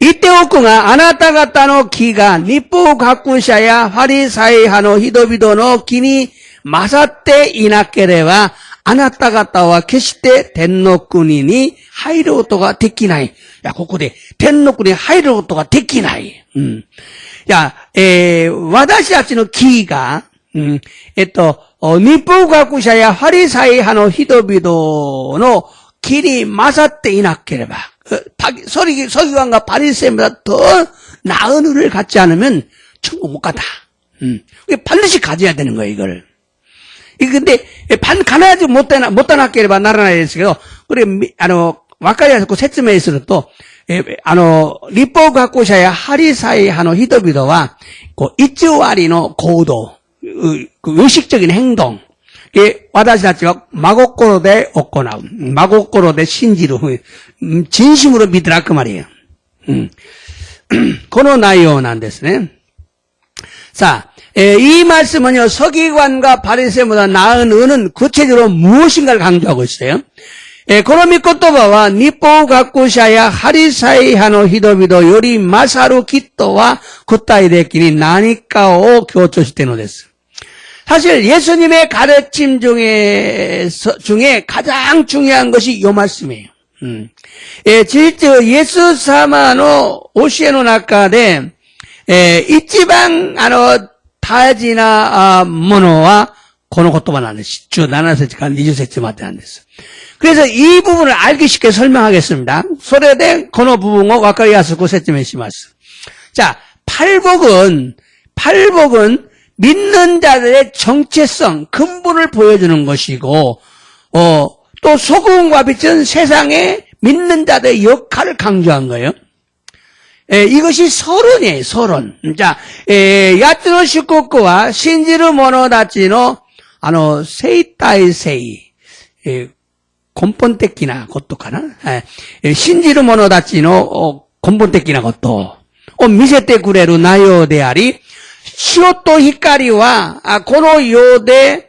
이때 오쿠가 아나타가타노 기가 니포 가쿠샤야 하리사이 하노 히도비도노 기니 마사테 이나케레와 아나타가타와 캐시테 덴노쿠니니 하이로토가 데키나이. 야, 고코데 덴노쿠니 하이로토가 데키나이. 야, 와다시 아치노 기가 니포 가쿠샤야 하리사이 하노 히도비도노 길이 마사때 이나케레바. 서기관과 바리새인보다 더 나은 의를 갖지 않으면 천국 못 간다. 반드시 가져야 되는 거예요, 이걸. 근데, 가나야지 못다나케레바 나라나에서, 그래, 와카리아서 세츠메에 있어도 또, 리포 가꾸샤야 하리사이 하노 히도비도와, 이츠와리노 고도, 그 의식적인 행동, 와다시다치가 마고코로데 오코나우, 마고코로데 신지로, 진심으로 믿으라 그 말이에요. 고노 나이오 난 데스네. 자, 이 말씀은요, 서기관과 바리새인보다 나은 의는 구체적으로 무엇인가를 강조하고 있어요. 고노미 코토바와 니포 가쿠샤야 하리사이 하노 히도비도 요리 마사루 기토와 쿠타이 데키니 나니까오 교조시테노 데스. 사실 예수님의 가르침 중에 가장 중요한 것이 이 말씀이에요. 실제 예수 사마노 오시에노 나카데 이치방 다지나 모노와 고노 고토바 나네시 주 나나세치간 20세치 맞대 안 됐어. 그래서 이 부분을 알기 쉽게 설명하겠습니다. 소레된 고노 부분をわかりやすく説明します. 자, 팔복은 믿는 자들의 정체성, 근본을 보여주는 것이고, 또 소금과 빛은 세상에 믿는 자들의 역할을 강조한 거예요. 이것이 서론이에요, 서론. 자, 야츠노 슈코쿠와 신지루 모노다치노, 세이타이 세이, 곤본테키나 것도 가나? 신지루 모노다치노, 곤본테키나 것도, 미세테 구레루 나요であり, 시오토 히카리와 고노 요데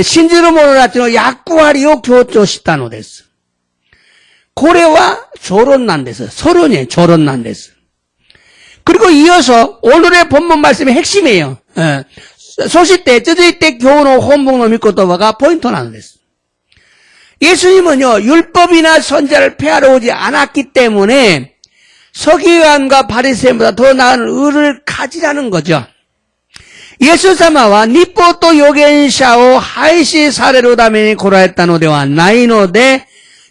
신지루 모노다치노 야쿠와리오 교조시타노 데스. 고래와 조론난 데스. 서론이에요. 조론난 데스. 그리고 이어서 오늘의 본문 말씀의 핵심이에요. 소시때 쯔즈이때 교노 혼복노 미코토바가 포인트 나는 데스. 예수님은요, 율법이나 선자를 폐하러 오지 않았기 때문에 서기관과 바리새인보다 더 나은 의를 가지라는 거죠. 예수사마와 니포토 요겐샤오 하이시 사례로 다메니 고라했다노데와 나이노데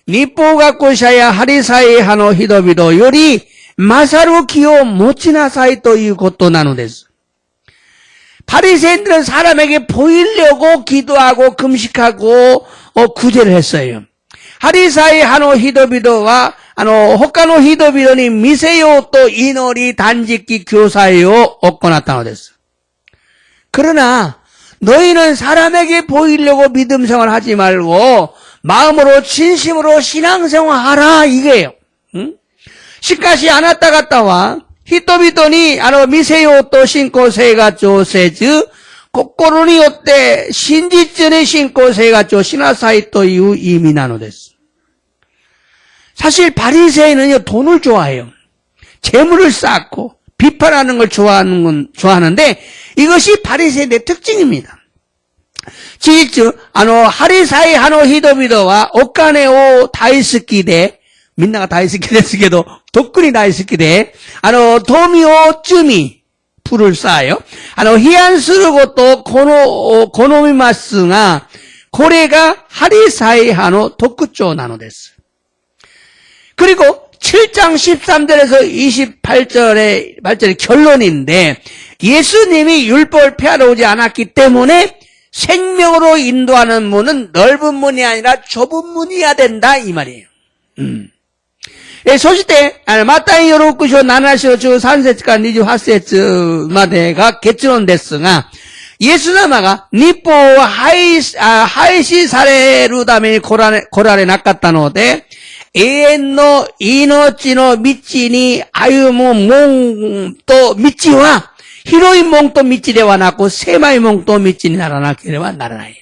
니포 가쿠샤야 하리사이 하노 히도비도 요리 마사루 기오 모치나사이 또 이 것도 나노데스. 바리새인들은 사람에게 보이려고 기도하고 금식하고 구제를 했어요. 하리사이 하노 히도비도와 호카노 히도비도니 미세요 또 이노리 단지키 교사요 오코나타노데스. 그러나 너희는 사람에게 보이려고 믿음 생활하지 말고 마음으로 진심으로 신앙생활하라 이게요. 응? 시카시 아나타가타와 히토비토니 미세요 또 신고세가 조세즈 코코로니 요때 신지전의 신고세가 조 시나사이 또 이후 이미나노데스. 사실 바리새인은요 돈을 좋아해요. 재물을 쌓고 비판하는 걸 좋아하는데 이것이 바리새인의 특징입니다. 지지츠 하리사이 하노 히도비도와 오카네오 다이스키데 민나가 다이스키 데스게도 독근이 다이스키데 도미오 쯔미 풀을 쌓아요. 히안스르고 또 고노미마스가 고래가 하리사이 하노 도쿠조 나노데스. 그리고 7장 13절에서 28절의 결론인데 예수님이 율법을 폐하러 오지 않았기 때문에 생명으로 인도하는 문은 넓은 문이 아니라 좁은 문이어야 된다 이 말이에요. そして、マタイ6章7章中3節から28節までが結論ですが、イエス様が日報を廃止されるために来られなかったので、永遠の命の道に歩む門と道は、広い門と道ではなく、狭い門と道にならなければならない。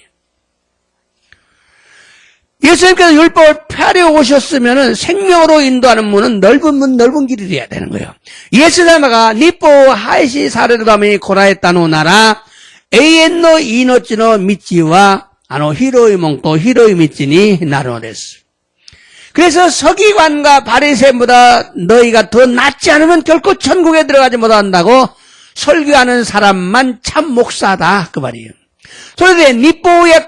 예수님께서 율법을 폐하려 오셨으면 생명으로 인도하는 문은 넓은 문, 넓은 길이 돼야 되는 거예요. 예수님가 니포 하이시 사례로 가면 고라했다노 나라 에이엔노 이노치노 미치와 히로이 몽또 히로이 미치니 나로데스. 그래서 서기관과 바리새인보다 너희가 더 낫지 않으면 결코 천국에 들어가지 못한다고 설교하는 사람만 참 목사다 그 말이에요. それで日報や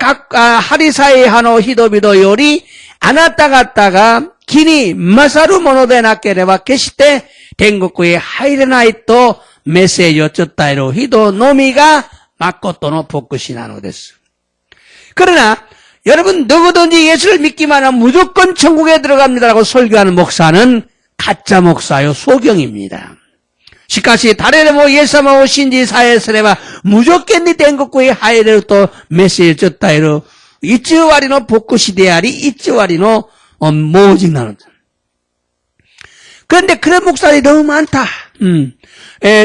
ハリサイ派の人々よりあなた方が木に勝るものでなければ決して天国へ入れないとメッセージを伝える人のみが誠の牧師なのです. 그러나 여러분 누구든지 예수를 믿기만 하면 무조건 천국에 들어갑니다라고 설교하는 목사는 가짜 목사요 소경입니다. しかし、誰でもイエス様を信じさえすれば、無条件に天国へ入れるとメッセージを伝える、一割の牧師であり、一割の모직なのです。그런데 그런 목사들이 너무 많다.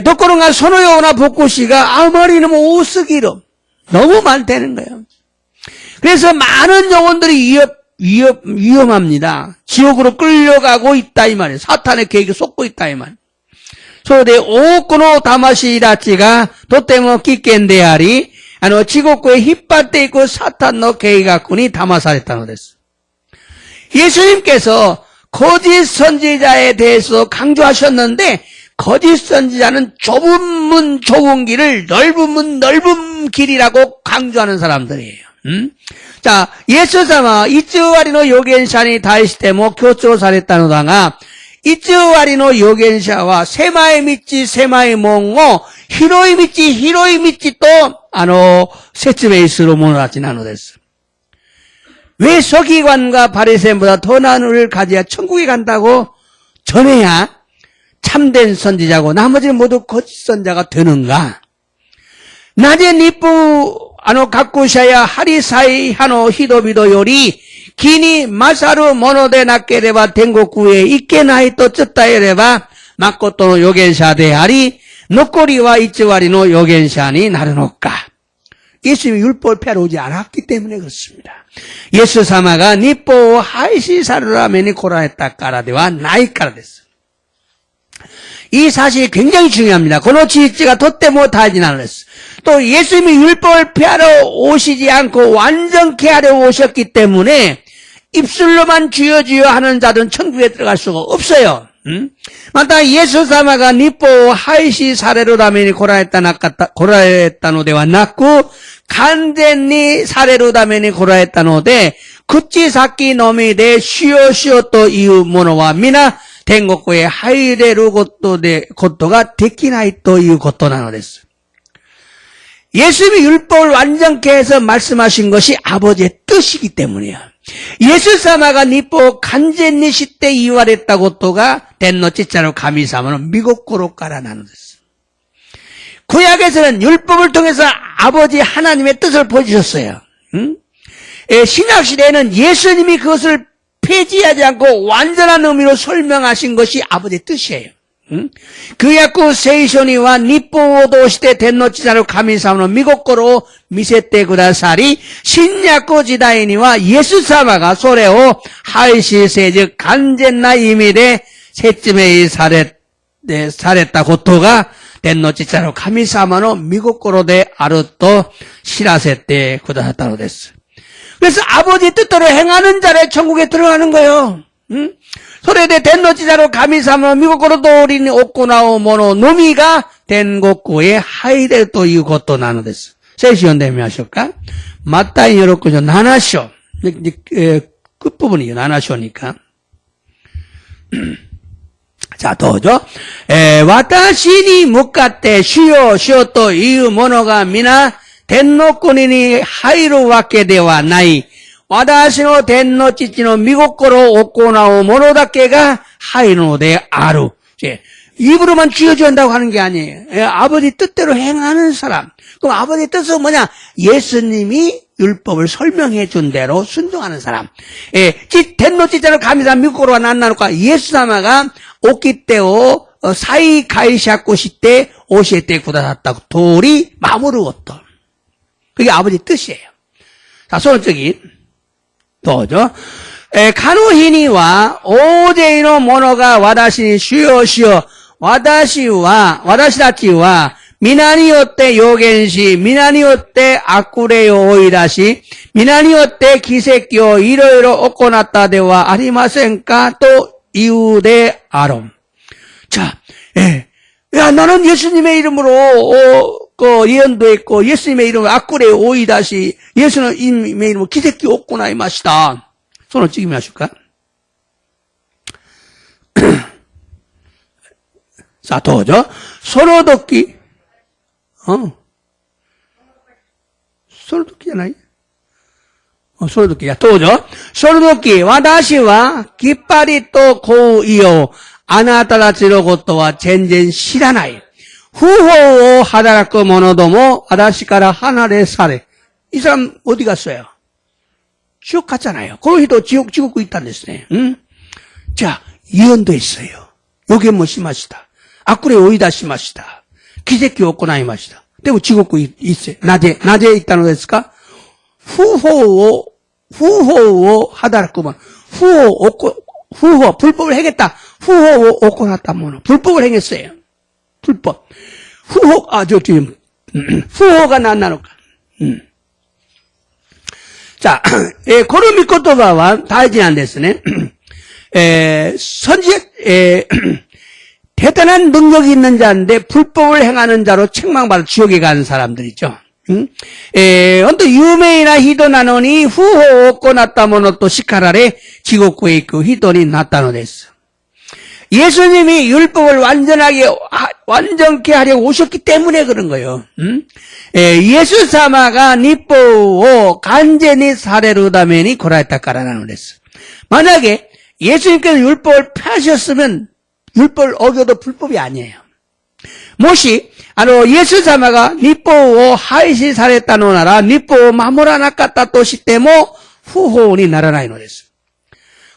ところがそのような牧師があまりにも多すぎる. 너무 많다는 거예요. 그래서 많은 영혼들이 위험합니다. 지옥으로 끌려가고 있다 이 말이에요. 사탄의 계획에 속고 있다 이 말이에요. それで多くの魂たちがとても危険であり、地獄へ引っ張っていくサタンの計画に騙されたのです. 예수님께서 거짓 선지자에 대해서 강조하셨는데 거짓 선지자는 좁은 문 좁은 길을 넓은 문 넓은 길이라고 강조하는 사람들이에요. 자, 예수様、一割の預言者に対しても強調されたのだが、一割の預言者は狭い道、狭い門を広い道、広い道と、説明する者たちなのです. 왜 서기관과 바리새인보다 더 나은 의를 가져야 천국에 간다고 전해야 참된 선지자고 나머지는 모두 거짓 선지자가 되는가? 낮에 니뿌, 가꾸샤야 하리사이 하노 히도비도 요리木に勝るものでなければ天国へ行けないと伝えれば誠の預言者であり残りは一割の預言者になるのか. 예수님이 율법을 폐하러 오지 않았기 때문에 그렇습니다. 예수様が日報を廃止されるために来られたからではないからです. 이 사실이 굉장히 중요합니다. この事実がとっても大事なのです. 또 예수님이 율법을 폐하러 오시지 않고 완전케 하려 오셨기 때문에 입술로만 주여 주여 하는 자들은 천국에 들어갈 수가 없어요. 마다 예수様が日報を廃止されるために来られたのではなく完全にされるために来られたので口先のみでしよしよというものは皆天国へ入れることができないということなのです. 예수님이 율법을 완전케 해서 말씀하신 것이 아버지의 뜻이기 때문이에요. 예수様が日報を完全に知って言われたことが天の父なる神様の御心からなのです. 구약에서는 율법을 통해서 아버지 하나님의 뜻을 보여주셨어요. 신약시대에는 예수님이 그것을 폐지하지 않고 완전한 의미로 설명하신 것이 아버지의 뜻이에요. 旧約聖書には日本を通して天の父なる神様の御心を見せてくださり、新約時代にはイエス様がそれを廃止せず完全な意味で説明されたことが天の父なる神様の御心であると知らせてくださったのです. 그래서 아버지 뜻대로 행하는 자를 천국에 들어가는 거예요. それで天の父なる神様の御心通りに行う者のみが天国へ入れるということなのです. 聖書読んでみましょうか. 마타이 6장 7章. 끝부분이요. 7章니까. 자, どうぞ. 私に向かって主よ主よという者が皆天の国に入るわけではない.私の天の父の御心を行う者だけが하이のである. 입으로만 쥐어줘야 한다고 하는 게 아니에요. 예, 아버지 뜻대로 행하는 사람. 그럼 아버지 뜻은 뭐냐? 예수님이 율법을 설명해 준 대로 순종하는 사람. 예, 텐노 찌자로 감이사 미국으로 난나노까 예수사마가 오키 때오 사이 가이샤코 시때 오시에 때 구다샀다고 돌이 마무르었던. 그게 아버지 뜻이에요. 자, 소원적인 또죠. 카누히니와 오제이노 모노가 와다시니 쉬어쉬어 와다시다치와 미나니요때 요겐시 미나니요때 아쿠레요 오이다시 미나니요때 기세끼요 이러이러 오코나타데와 아리마센까 또 이우데 아롬. 자, 예. 야, 나는 예수님의 이름으로 예언도 했고 예수님의 이름으로 아쿠레요 오이다시 예수님의 이름으로 기세끼 오코나 이마시다. 손을 찍으면 하실까? 자, 도죠. 소로도끼. 소로도끼잖아요. 소로도끼야. 도죠. 소로도끼, 와다시와 깃발이 또 고이요. 아나타다치로 고토와 젠젠 시라나이. 후호오 하다라코 모노도모 와다시카라 하나레 사레. 이 사람 어디 갔어요? 지옥 갔잖아요. 그러기도 지옥 지고 있다는 데스네. 응? 자, 예언도 했어요. 요게 뭐 심하시다. 아쿠레 오이다 심하시다. 기세끼 오코나이 마시다. 근데 지옥고 있어요. 낮에 있다는 데스까? 후호 하다라고만. 후호, 불법을 행했다. 후호 오코나타 모노. 불법을 행했어요. 불법. 후호가 난나노까. 자, 고르미 코토바와 다이지난 데스네. 대단한 능력이 있는 자인데 불법을 행하는 자로 책망받아 지옥에 가는 사람들이죠. 언또 유메이나 히도나노니 후호 오코 나타모노 또 시카라레 지옥고에 있고 히도니 나타노 데스. 예수님이 율법을 완전케 하려고 오셨기 때문에 그런 거예요. 예수 사마가 니뽀오 간제니 사레루다메니 고라에타까라는 데스. 만약에 예수님께서 율법을 펴셨으면 율법을 어겨도 불법이 아니에요. 모시 예수 사마가 니뽀오 하이시 사레타노나라 니뽀오 마모라나까타 또시때모 후호니 나라나이노 데스.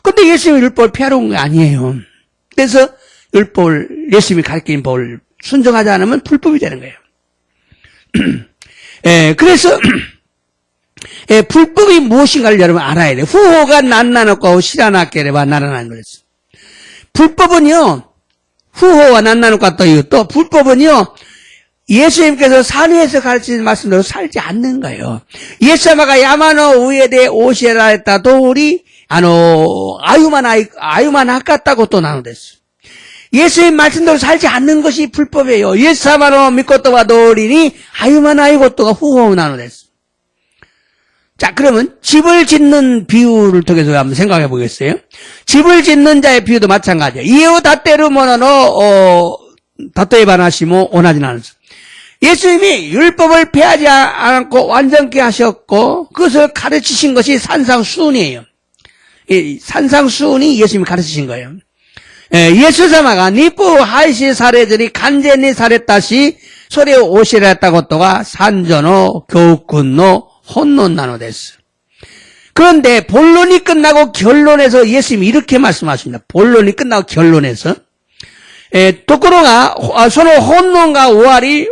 근데 예수님이 율법을 피하러 온 게 아니에요. 그래서 율법을 예수님이 가르친 법을 순종하지 않으면 불법이 되는 거예요. 그래서 불법이 무엇인가를 여러분 알아야 돼요. 후호가 난나노과 시라나케레바 나라나는 거였어요. 불법은요, 후호와 난나노과 또 불법은요, 예수님께서 산 위에서 가르치는 말씀대로 살지 않는 거예요. 예수마가 야마노 우에데 오시에라 했다 도우리 아유만 아깝다고 또 나누댔어. 예수님 말씀대로 살지 않는 것이 불법이에요. 예수마로 믿고또와 도우리니 아유만 아이고또가 후호 나누댔어. 자, 그러면 집을 짓는 비유를 통해서 한번 생각해 보겠어요. 집을 짓는 자의 비유도 마찬가지예요. 이에오 다테르 모노노 다토에 바나시모 오나지나는서. 예수님이 율법을 폐하지 않고 완전케 하셨고 그것을 가르치신 것이 산상수훈이에요. 이 산상수훈이 예수님이 가르치신 거예요. 예수사마가 니뿌 하이시 사례들이 간제니 사례다시 소리 오시라 했다고 또가 산전어 교훈노 혼론 나노데스. 그런데 본론이 끝나고 결론에서 예수님이 이렇게 말씀하십니다. 본론이 끝나고 결론에서 도코로가 서로 혼론과 오알이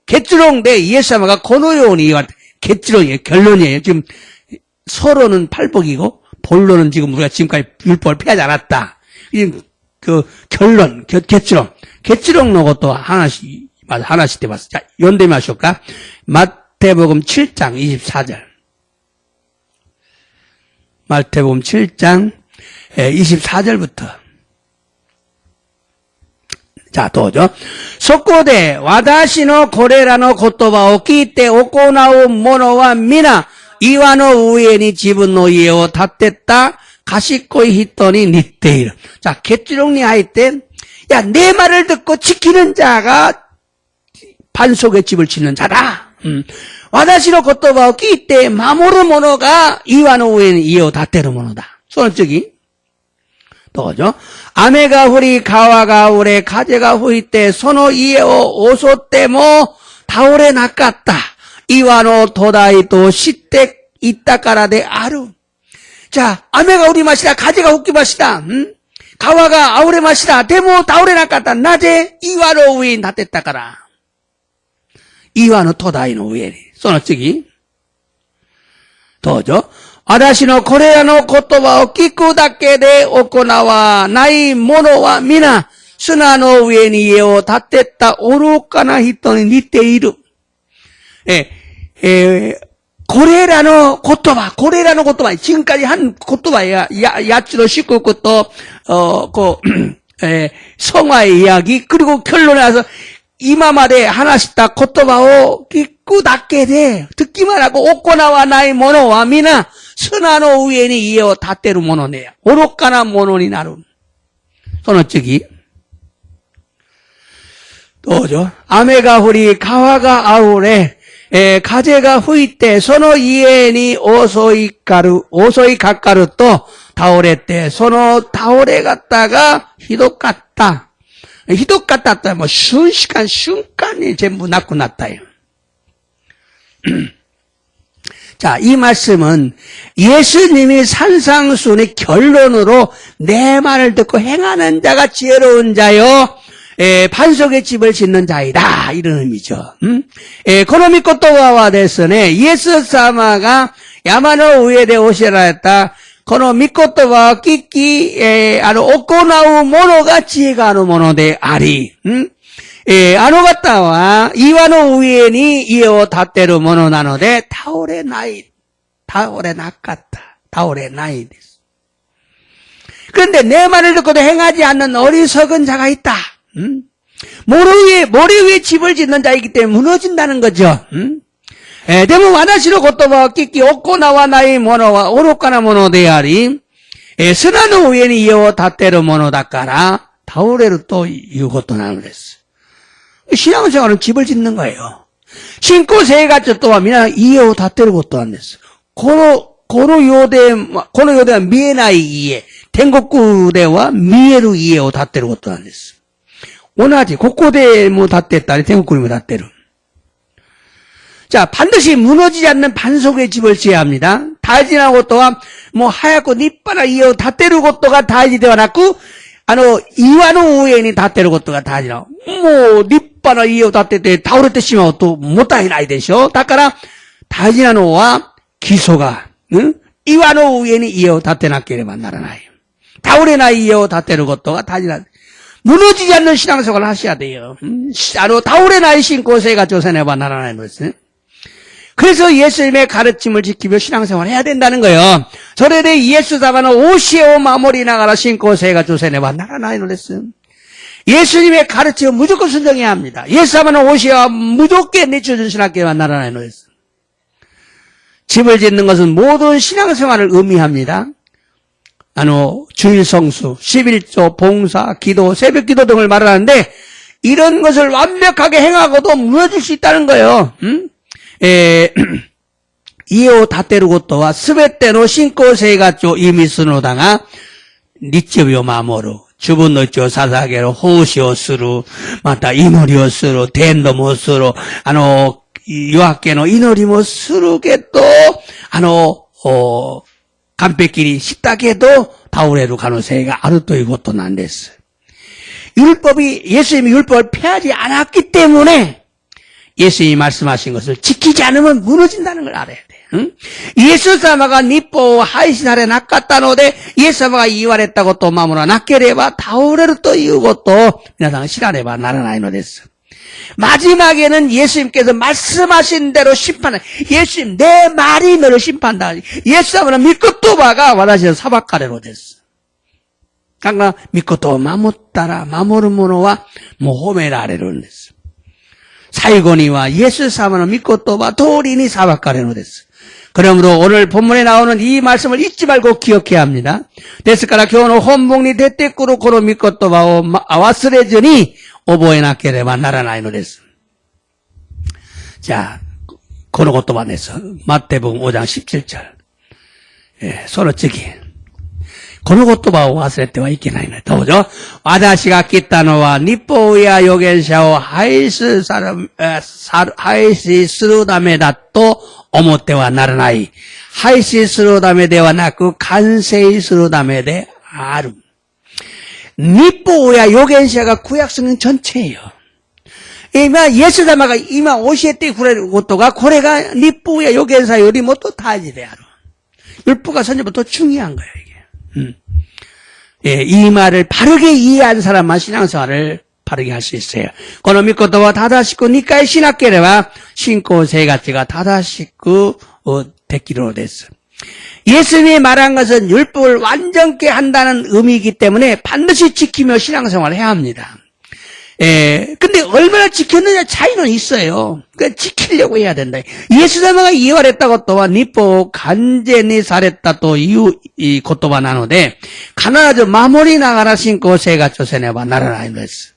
개찌롱대 예수사마가 고노요니 개찌롱이에요. 결론이에요. 지금 서로는 팔복이고 본론은 지금 우리가 지금까지 율법을 피하지 않았다. 그 결론 개찌롱 놓고 하나씩 해봤어. 자, 연대면 하실까? 마태복음 7장 24절. 마태복음 7장 24절부터. 자, 또죠. 소코데 와다시노 고레라노 고토바오 키테 오코나오 모노와 미나 이와노 우에니 지분노 이에오 다떼따 가시코이 히토니 니테이르. 자, 개찌롱니 할 때, 야, 내 말을 듣고 지키는 자가 반석의 집을 짓는 자다. 私の言葉を聞いて守る者が岩の上に家を建てるものだ。その次。どうぞ。雨が降り、川が溢れ、風が吹いて、その家を襲っても倒れなかった。岩の土台と知っていったからである。じゃあ、雨が降りました。風が吹きました。川が溢れました。でも倒れなかった。なぜ？岩の上に建てたから。岩の土台の上に。その次。どうぞ。私のこれらの言葉を聞くだけで行わない者は皆、砂の上に家を建てた愚かな人に似ている。これらの言葉, 지금까지 한言葉, 야츠의 식구고 또, 성화의 이야기, 그리고 결론에 와서 이마마데 하나씩 다 言葉を聞くだけで, 듣기만 하고, 行わない者は皆、砂の上に家を建てるものね。愚かなものになる。その次。どうぞ。雨が降り、川が溢れ、風が吹いて、その家に襲いかかると倒れて、その倒れ方がひどかった。ひどかったってもう瞬間に全部なくなったよ。자, 이 말씀은 예수님이 산상순의 결론으로 내 말을 듣고 행하는 자가 지혜로운 자요, 반석의 집을 짓는 자이다. 이런 의미죠. この御言葉はですね、イエス様が山の上で教えられた、この御言葉を聞き、行う者が知恵があるものであり、あの方は岩の上に家を建てるものなので、倒れなかった。倒れないです。그런데 내 말을 듣고도 행하지 않는 어리석은 자가 있다. 모래 위에 집을 짓는 자이기 때문에 무너진다는 거죠. でも私の言葉を聞き、行わない者は愚かなものであり、砂の上に家を建てるものだから、倒れるということなのです。신앙생활은 집을 짓는 거예요. 신고 생활 또한皆 家を建てることなんです。この世では見えない家、天国では見える家を建てることなんです。同じ、ここでも建ってたり、天国にも建ってる。자, 반드시 무너지지 않는 반석의 집을 지어야 합니다. 다지나 것도와 뭐 하얗고 니빠나 이어 다때르 것도가 다지 되어 놨고, 이와노 우에니 다때르 것도가 다지나. 뭐, 니빠나 이어 다때때 다오르 때 심하고 또 못다이 나이 되셔. 다까라, 다지나 노와 기소가, 이와노 우에니 이어 다때놨기래만 나라나요. 다오레나 이어 다때르 것도가 다지나. 무너지지 않는 신앙생활을 하셔야 돼요. 다오레나이 신고세가 조선해봐 나라나요. 그래서 예수님의 가르침을 지키며 신앙생활을 해야 된다는 거예요. 저래대 예수 사바는 오시오 마모리 나가라 신고세가 조선해봐 나라나요. 예수님의 가르침은 무조건 순종해야 합니다. 예수 사바는 오시오 무조건 내쳐준 신학교만 나라나요. 집을 짓는 것은 모든 신앙생활을 의미합니다. 주일 성수, 11조, 봉사, 기도, 새벽 기도 등을 말하는데 이런 것을 완벽하게 행하고도 무너질 수 있다는 거예요. 家を建てることは全ての信仰生活を意味するのだが、日曜日を守る、自分の命を捧げる、奉仕をする、また祈りをする、伝道もする、夜明けの祈りもするけど、完璧にしたけど、倒れる可能性があるということなんです。예수님이 율법을 폐하지 않았기 때문에, 예수님이 말씀하신 것을 지키지 않으면 무너진다는 걸 알아야 돼. 응? 예수様が 日報を廃止されなかったので、イエス様が言われたことを守らなければ倒れるということを皆さん知らねばならないのです。 마지막에는 예수님께서 말씀하신 대로 심판해. 예수님, 내 말이 너를 심판한다. 예수님은 미코토바가 와다시의 사박가래로 됐어. 그러니까 미코토바 마모따라 마모르 모노와 모호메라레로 됐어. 사이고니와 예수 사마는 미코토바 도리니 사박가래로 됐어. 그러므로 오늘 본문에 나오는 이 말씀을 잊지 말고 기억해야 합니다. 데스카라 교훈 혼봉니 대때꾸로 고로 미코토바오 아와스레즈니 오보에 낫게레바 나라나이노 됐어. 자, この言葉です。マッテ복음 5장 17절。その次。この言葉を忘れてはいけないね。どうぞ。私が来たのは、律法や預言者を廃止するためだと思ってはならない。廃止するためではなく、完成するためである。律法や預言者が구약 성경 전체예요.今、イエス様が今教えてくれることが、これが律法や預言者よりも더大事である. 율법과 선지보다 더 중요한 거예요, 이게. 이 말을 바르게 이해한 사람만 신앙생활을 바르게 할 수 있어요. この御言葉を正しく理解しなければ、信仰生活が正しくできるのです. 예수님이 말한 것은 율법을 완전케 한다는 의미이기 때문에 반드시 지키며 신앙생활을 해야 합니다. 근데 얼마나 지켰느냐 차이는 있어요. 그러니까 지키려고 해야 된다. 예수님가 이言われたことは律法を完全にされたという言葉なので、必ず守りながら信仰生活をせねばならないのです.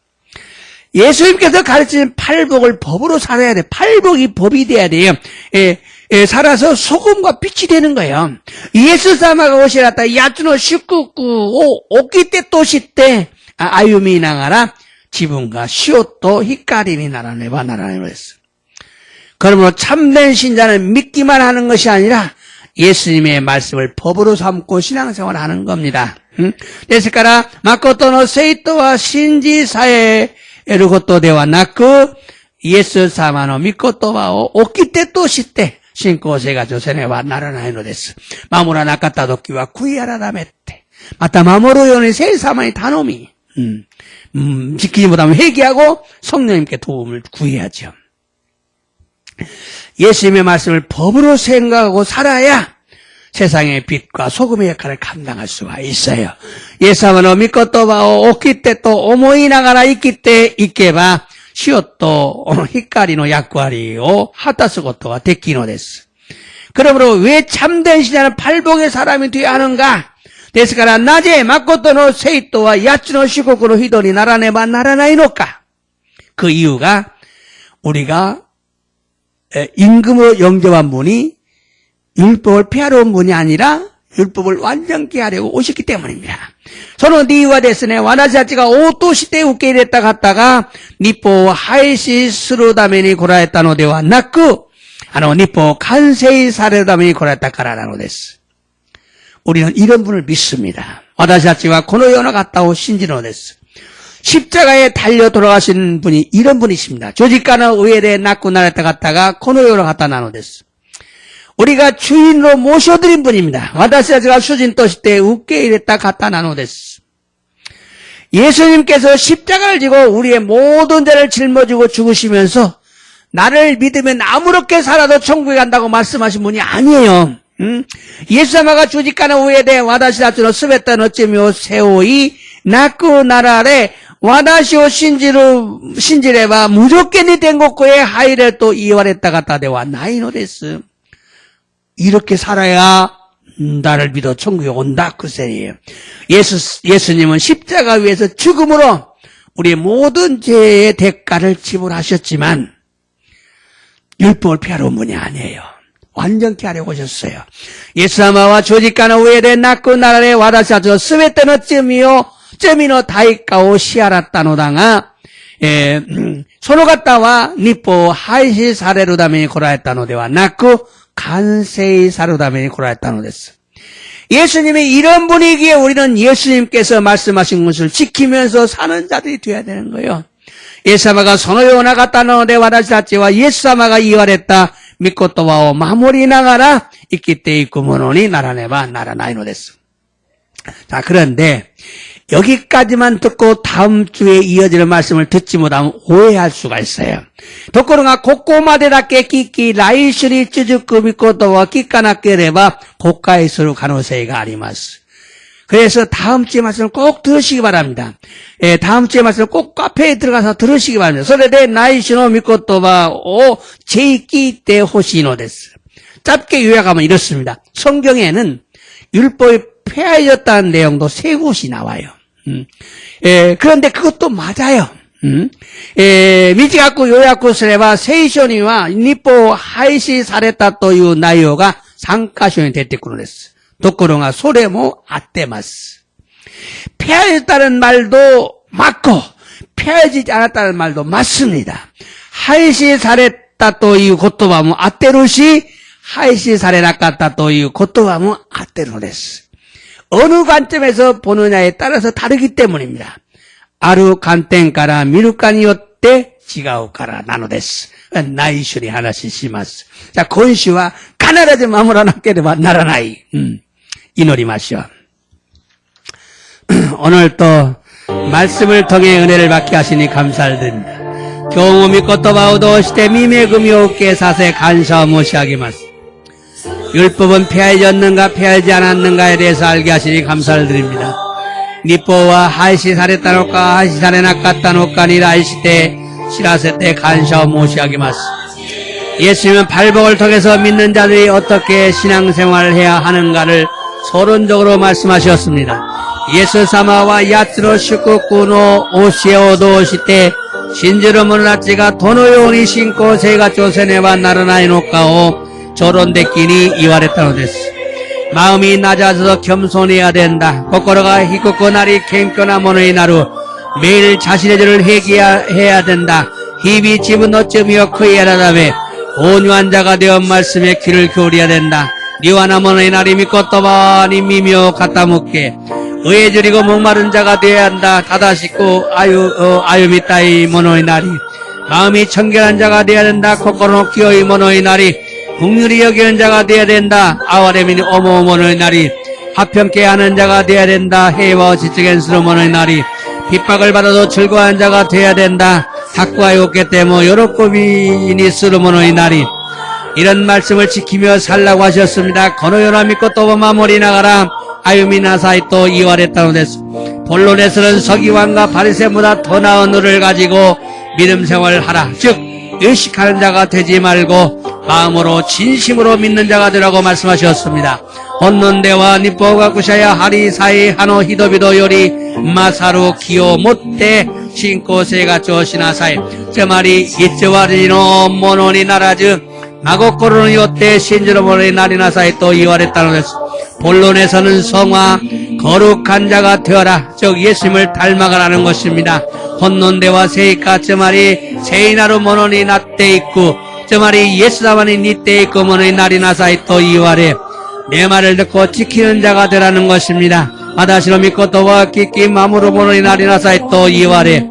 예수님께서 가르치는 팔복을 법으로 살아야 돼. 팔복이 법이 돼야 돼요. 살아서 소금과 빛이 되는 거예요. 예수様が教えられた8つの祝福を起きてとして歩みながら 지분과 시옷도 히카리니 나라네바 나라네로였어. 그러므로 참된 신자는 믿기만 하는 것이 아니라 예수님의 말씀을 법으로 삼고 신앙생활을 하는 겁니다. ですから、誠の生徒は信じさえ得ることではなく、イエス様の御言葉を掟として信仰生活をせねばならないのです。守らなかった時は悔い改めて、また守るように聖様に頼み、지키지 못하면 회개하고 성령님께 도움을 구해야죠. 예수님의 말씀을 법으로 생각하고 살아야 세상의 빛과 소금의 역할을 감당할 수가 있어요. 예수님은御言葉を起きてと思いながら生きていけば塩と光の役割を果たすことができるのです. 그러므로 왜 참된 신자는 팔복의 사람이 되어야 하는가? ですから、なぜ誠の生徒は8つの祝福の人にならねばならないのか? 그 이유가 우리가 임금으로 영접한 분이 율법을 폐하러 온 분이 아니라 율법을 완전케 하려고 오셨기 때문입니다. その理由はですね、私たちが応答して受け入れた方が律法を廃止するために来られたのではなく、律法を完成されるために来られたからなのです. 우리는 이런 분을 믿습니다. 私たちはこのような方を信じるのです. 십자가에 달려 돌아가신 분이 이런 분이십니다. 조직가는 의회에 낳고 나랬다 갔다가 このような方なのです. 우리가 주인으로 모셔드린 분입니다. 私たちが主人として受け入れた方なのです. 예수님께서 십자가를 지고 우리의 모든 죄를 짊어지고 죽으시면서 나를 믿으면 아무렇게 살아도 천국에 간다고 말씀하신 분이 아니에요. イエス様が十字架の上で私たちのすべての罪を背負い、亡くなられ、私を信じれば無条件に天国へ入れると言われた方ではないのです. 이렇게 살아야 나를 믿어 천국에 온다 그 셈이에요. 예수님은 십자가 위에서 죽음으로 우리의 모든 죄의 대가를 지불하셨지만 율법을 피하러 온 분이 아니에요. 완전케 하려고 오셨어요. イエス様は十字架の上で亡くなられ、私たちのすべての罪の代価を支払ったのだが、その方は律法を廃止されるために来られたのではなく、完成されるために来られたのです. 예수님이 이런 분이기에 우리는 예수님께서 말씀하신 것을 지키면서 사는 자들이 되어야 되는 거예요. イエス様がそのような方なので私たちはイエス様が言われた御言葉を守りながら生きていくものにならねばならないのです. 자, 그런데 여기까지만 듣고 다음 주에 이어지는 말씀을 듣지 못하면 오해할 수가 있어요. ところがここまでだけ聞き来週に続く御言葉を聞かなければ誤解する可能性があります. 그래서 다음 주의 말씀을 꼭 들으시기 바랍니다. 다음 주의 말씀을 꼭 카페에 들어가서 들으시기 바랍니다. それで来週の御言葉をぜひ聞いてほしいのです. 짧게 요약하면 이렇습니다. 성경에는 율법이 폐하여졌다는 내용도 세 곳이 나와요. 그런데 그것도 맞아요. 短く予約すれば、聖書には日報を廃止されたという内容が3箇所に出てくるんです。ところが、それも合ってます。폐하였다는 말도 맞고, 폐하지 않았다는 말도 맞습니다. 廃止されたという言葉も合ってるし、廃止されなかったという言葉も合ってるのです。어느 관점에서 보느냐에 따라서 다르기 때문입니다. ある観点から見るかによって違うからなのです。内緒に話します。じゃあ今週は必ず守らなければならない。祈りましょう。 오늘도 말씀을 통해 은혜를 받게 하시니 감사를 드립니다. 교훈 믿고 또 바우도 시대 미매 금이 없게 사세 간사 모시하기마스. 율법은 폐하였는가 폐하지 않았는가에 대해서 알게 하시니 감사를 드립니다. 니뽀와 하이시 사레따노까 하이시 사레나까따노까 니라이시테 시라세테 간사 모시하기마스. 예수님은 발복을 통해서 믿는 자들이 어떻게 신앙생활을 해야 하는가를 서론적으로 말씀하셨습니다. 예수様はやつの祝福の教えを通して信じる者たちがどのように信仰生活をせねばならないのかを서론듣기に言われたのです。마음이 낮아져서 겸손해야 된다.心が低くなり謙虚なものになる. 매일 자신의 죄를 회개해야 된다. 힘이自分の罪を悔い改め 온유한 자가 되어 말씀에 귀를 기울여야 된다. 리완한ものになり御言葉に耳を傾け 의에 줄이고 목마른 자가 되어야 한다. 다다시고歩みたいものになり 마음이 청결한 자가 되어야 된다.心の清いものになり 긍휼히 여기는 자가 되어야 된다. 아와레민이 어머어머는 날이 화평케 하는 자가 되어야 된다. 해와 지적엔스러운 모는 날이 핍박을 받아도 즐거워하는 자가 되어야 된다. 탁구하여 없기 때문에 여롭고민이 쓰르모는 날이 이런 말씀을 지키며 살라고 하셨습니다. 거노요나 믿고 또 마무리 나가라. 아유미나사이 또 이완했다는 데서 본론에서는 서기관과 바리새보다 더 나은 너를 가지고 믿음 생활을 하라. 즉 의식하는 자가 되지 말고 마음으로 진심으로 믿는 자가 되라고 말씀하셨습니다. 혼론대와 니뽀가 구샤야 하리 사이 하노 히도비도 요리 마사루 기요 못대 신고세가 조시나사이 저 말이 이츠와리노 모노니 나라즈 마고코로는 요때 신지로 모노니 나리나사이 또 이와랬다는 것은 본론에서는 성화 거룩한 자가 되어라. 즉 예수님을 닮아가라는 것입니다. 혼론대와 세이카 저 말이 세이나루 모노니 나때 있고 저 말이 예수다만이 니때 있고 모노니 나리나사이 또 이와래 내 말을 듣고 지키는 자가 되라는 것입니다. 마다시로 믿고 또와 끼끼 마무로 모노니 나리나사이 또 이와래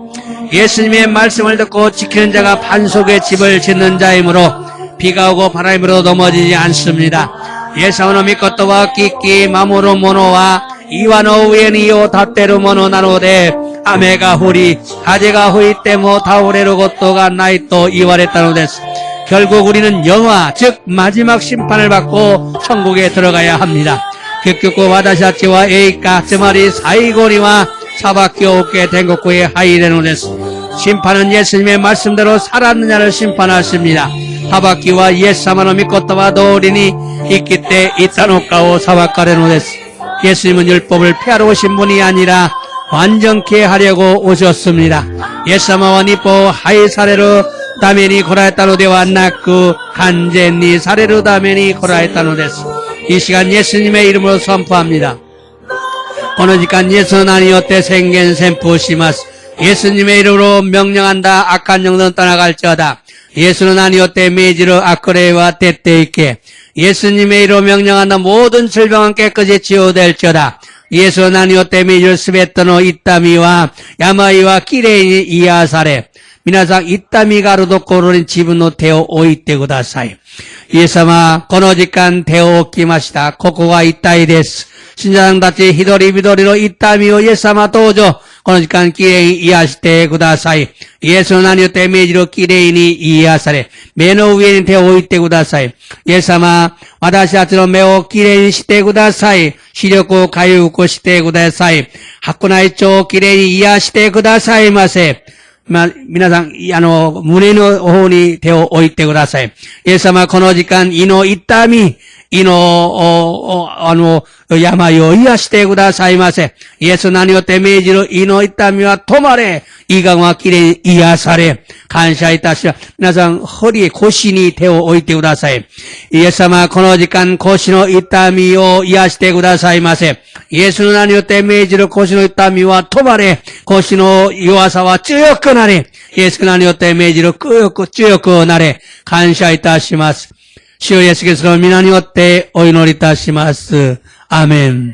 예수님의 말씀을 듣고 지키는 자가 반석의 집을 짓는 자이므로 비가 오고 바람이 불어도 넘어지지 않습니다. 예수님을 믿고 또와 끼끼 마무로 모노와 이와노 우에니요 다때로 모노 나노데 아메가 후리 하제가 후이 때모 다우레로 고토가 나이 또 이와랬다노 데스 결국 우리는 영화 즉 마지막 심판을 받고 천국에 들어가야 합니다. 격격고 와다샤치와 에이카 저 말이 사이고리와 사바키오 오케 된국구의 하이레노 데스 심판은 예수님의 말씀대로 살았느냐를 심판하십니다. 사바키와 예사마노 미코토와 도리니 있기 때 이타노카오 사바카레노 데스 예수님은 율법을 폐하러 오신 분이 아니라 완전케 하려고 오셨습니다. 예사마와 니뽀 하이사레로 다메니 고라했다노 데와 나쿠 간제니 사레로 다메니 고라했다노 데스 이 시간 예수님의 이름으로 선포합니다. 오늘지간 예수는 아니었대 생겐 셈푸시마스 예수님의 이름으로 명령한다. 악한 영들은 떠나갈지어다. 예수는 아니었대 메지로 아크레와 때때있게 예수님의 이름으로 명령한다. 모든 질병은 깨끗이 치유될지어다. 예수는 아니었대 메지로 스베토노 이따미와 야마이와 끼레이니 이아사레 미나상 이따미 가루도 고로린 지분노 데오 오이테 구다사이 예사마 고노지간 데오 오키마시다. 코코가 이따이 데스 신자상 다치 히도리 비도리로 이따미오 예사마 도조 고노지간 끼레이 이아시테 구다사이 예수는 아니었대 메지로 끼레이니 이아사레 메노 우에니 데오 오이테 구다사이 예사마 와다시아츠로 메오 끼레이니 시테 구다사이 시력고 가유고 시테 구다사이 하쿠나이초 끼레이니 이아시테 구다사이 마세皆さん、胸の方に手を置いてください。イエス様、この時間、胃の痛み、病を癒してくださいませ。イエスの名によって命じる胃の痛みは止まれ。胃がんはきれいに癒され。感謝いたします。皆さん、腰に手を置いてください。イエス様、この時間、腰の痛みを癒してくださいませ。イエスの名によって命じる腰の痛みは止まれ。腰の弱さは強くなれ。イエスの名によって命じる強くなれ。感謝いたします。主イエスキリストの皆によってお祈りいたします。アーメン。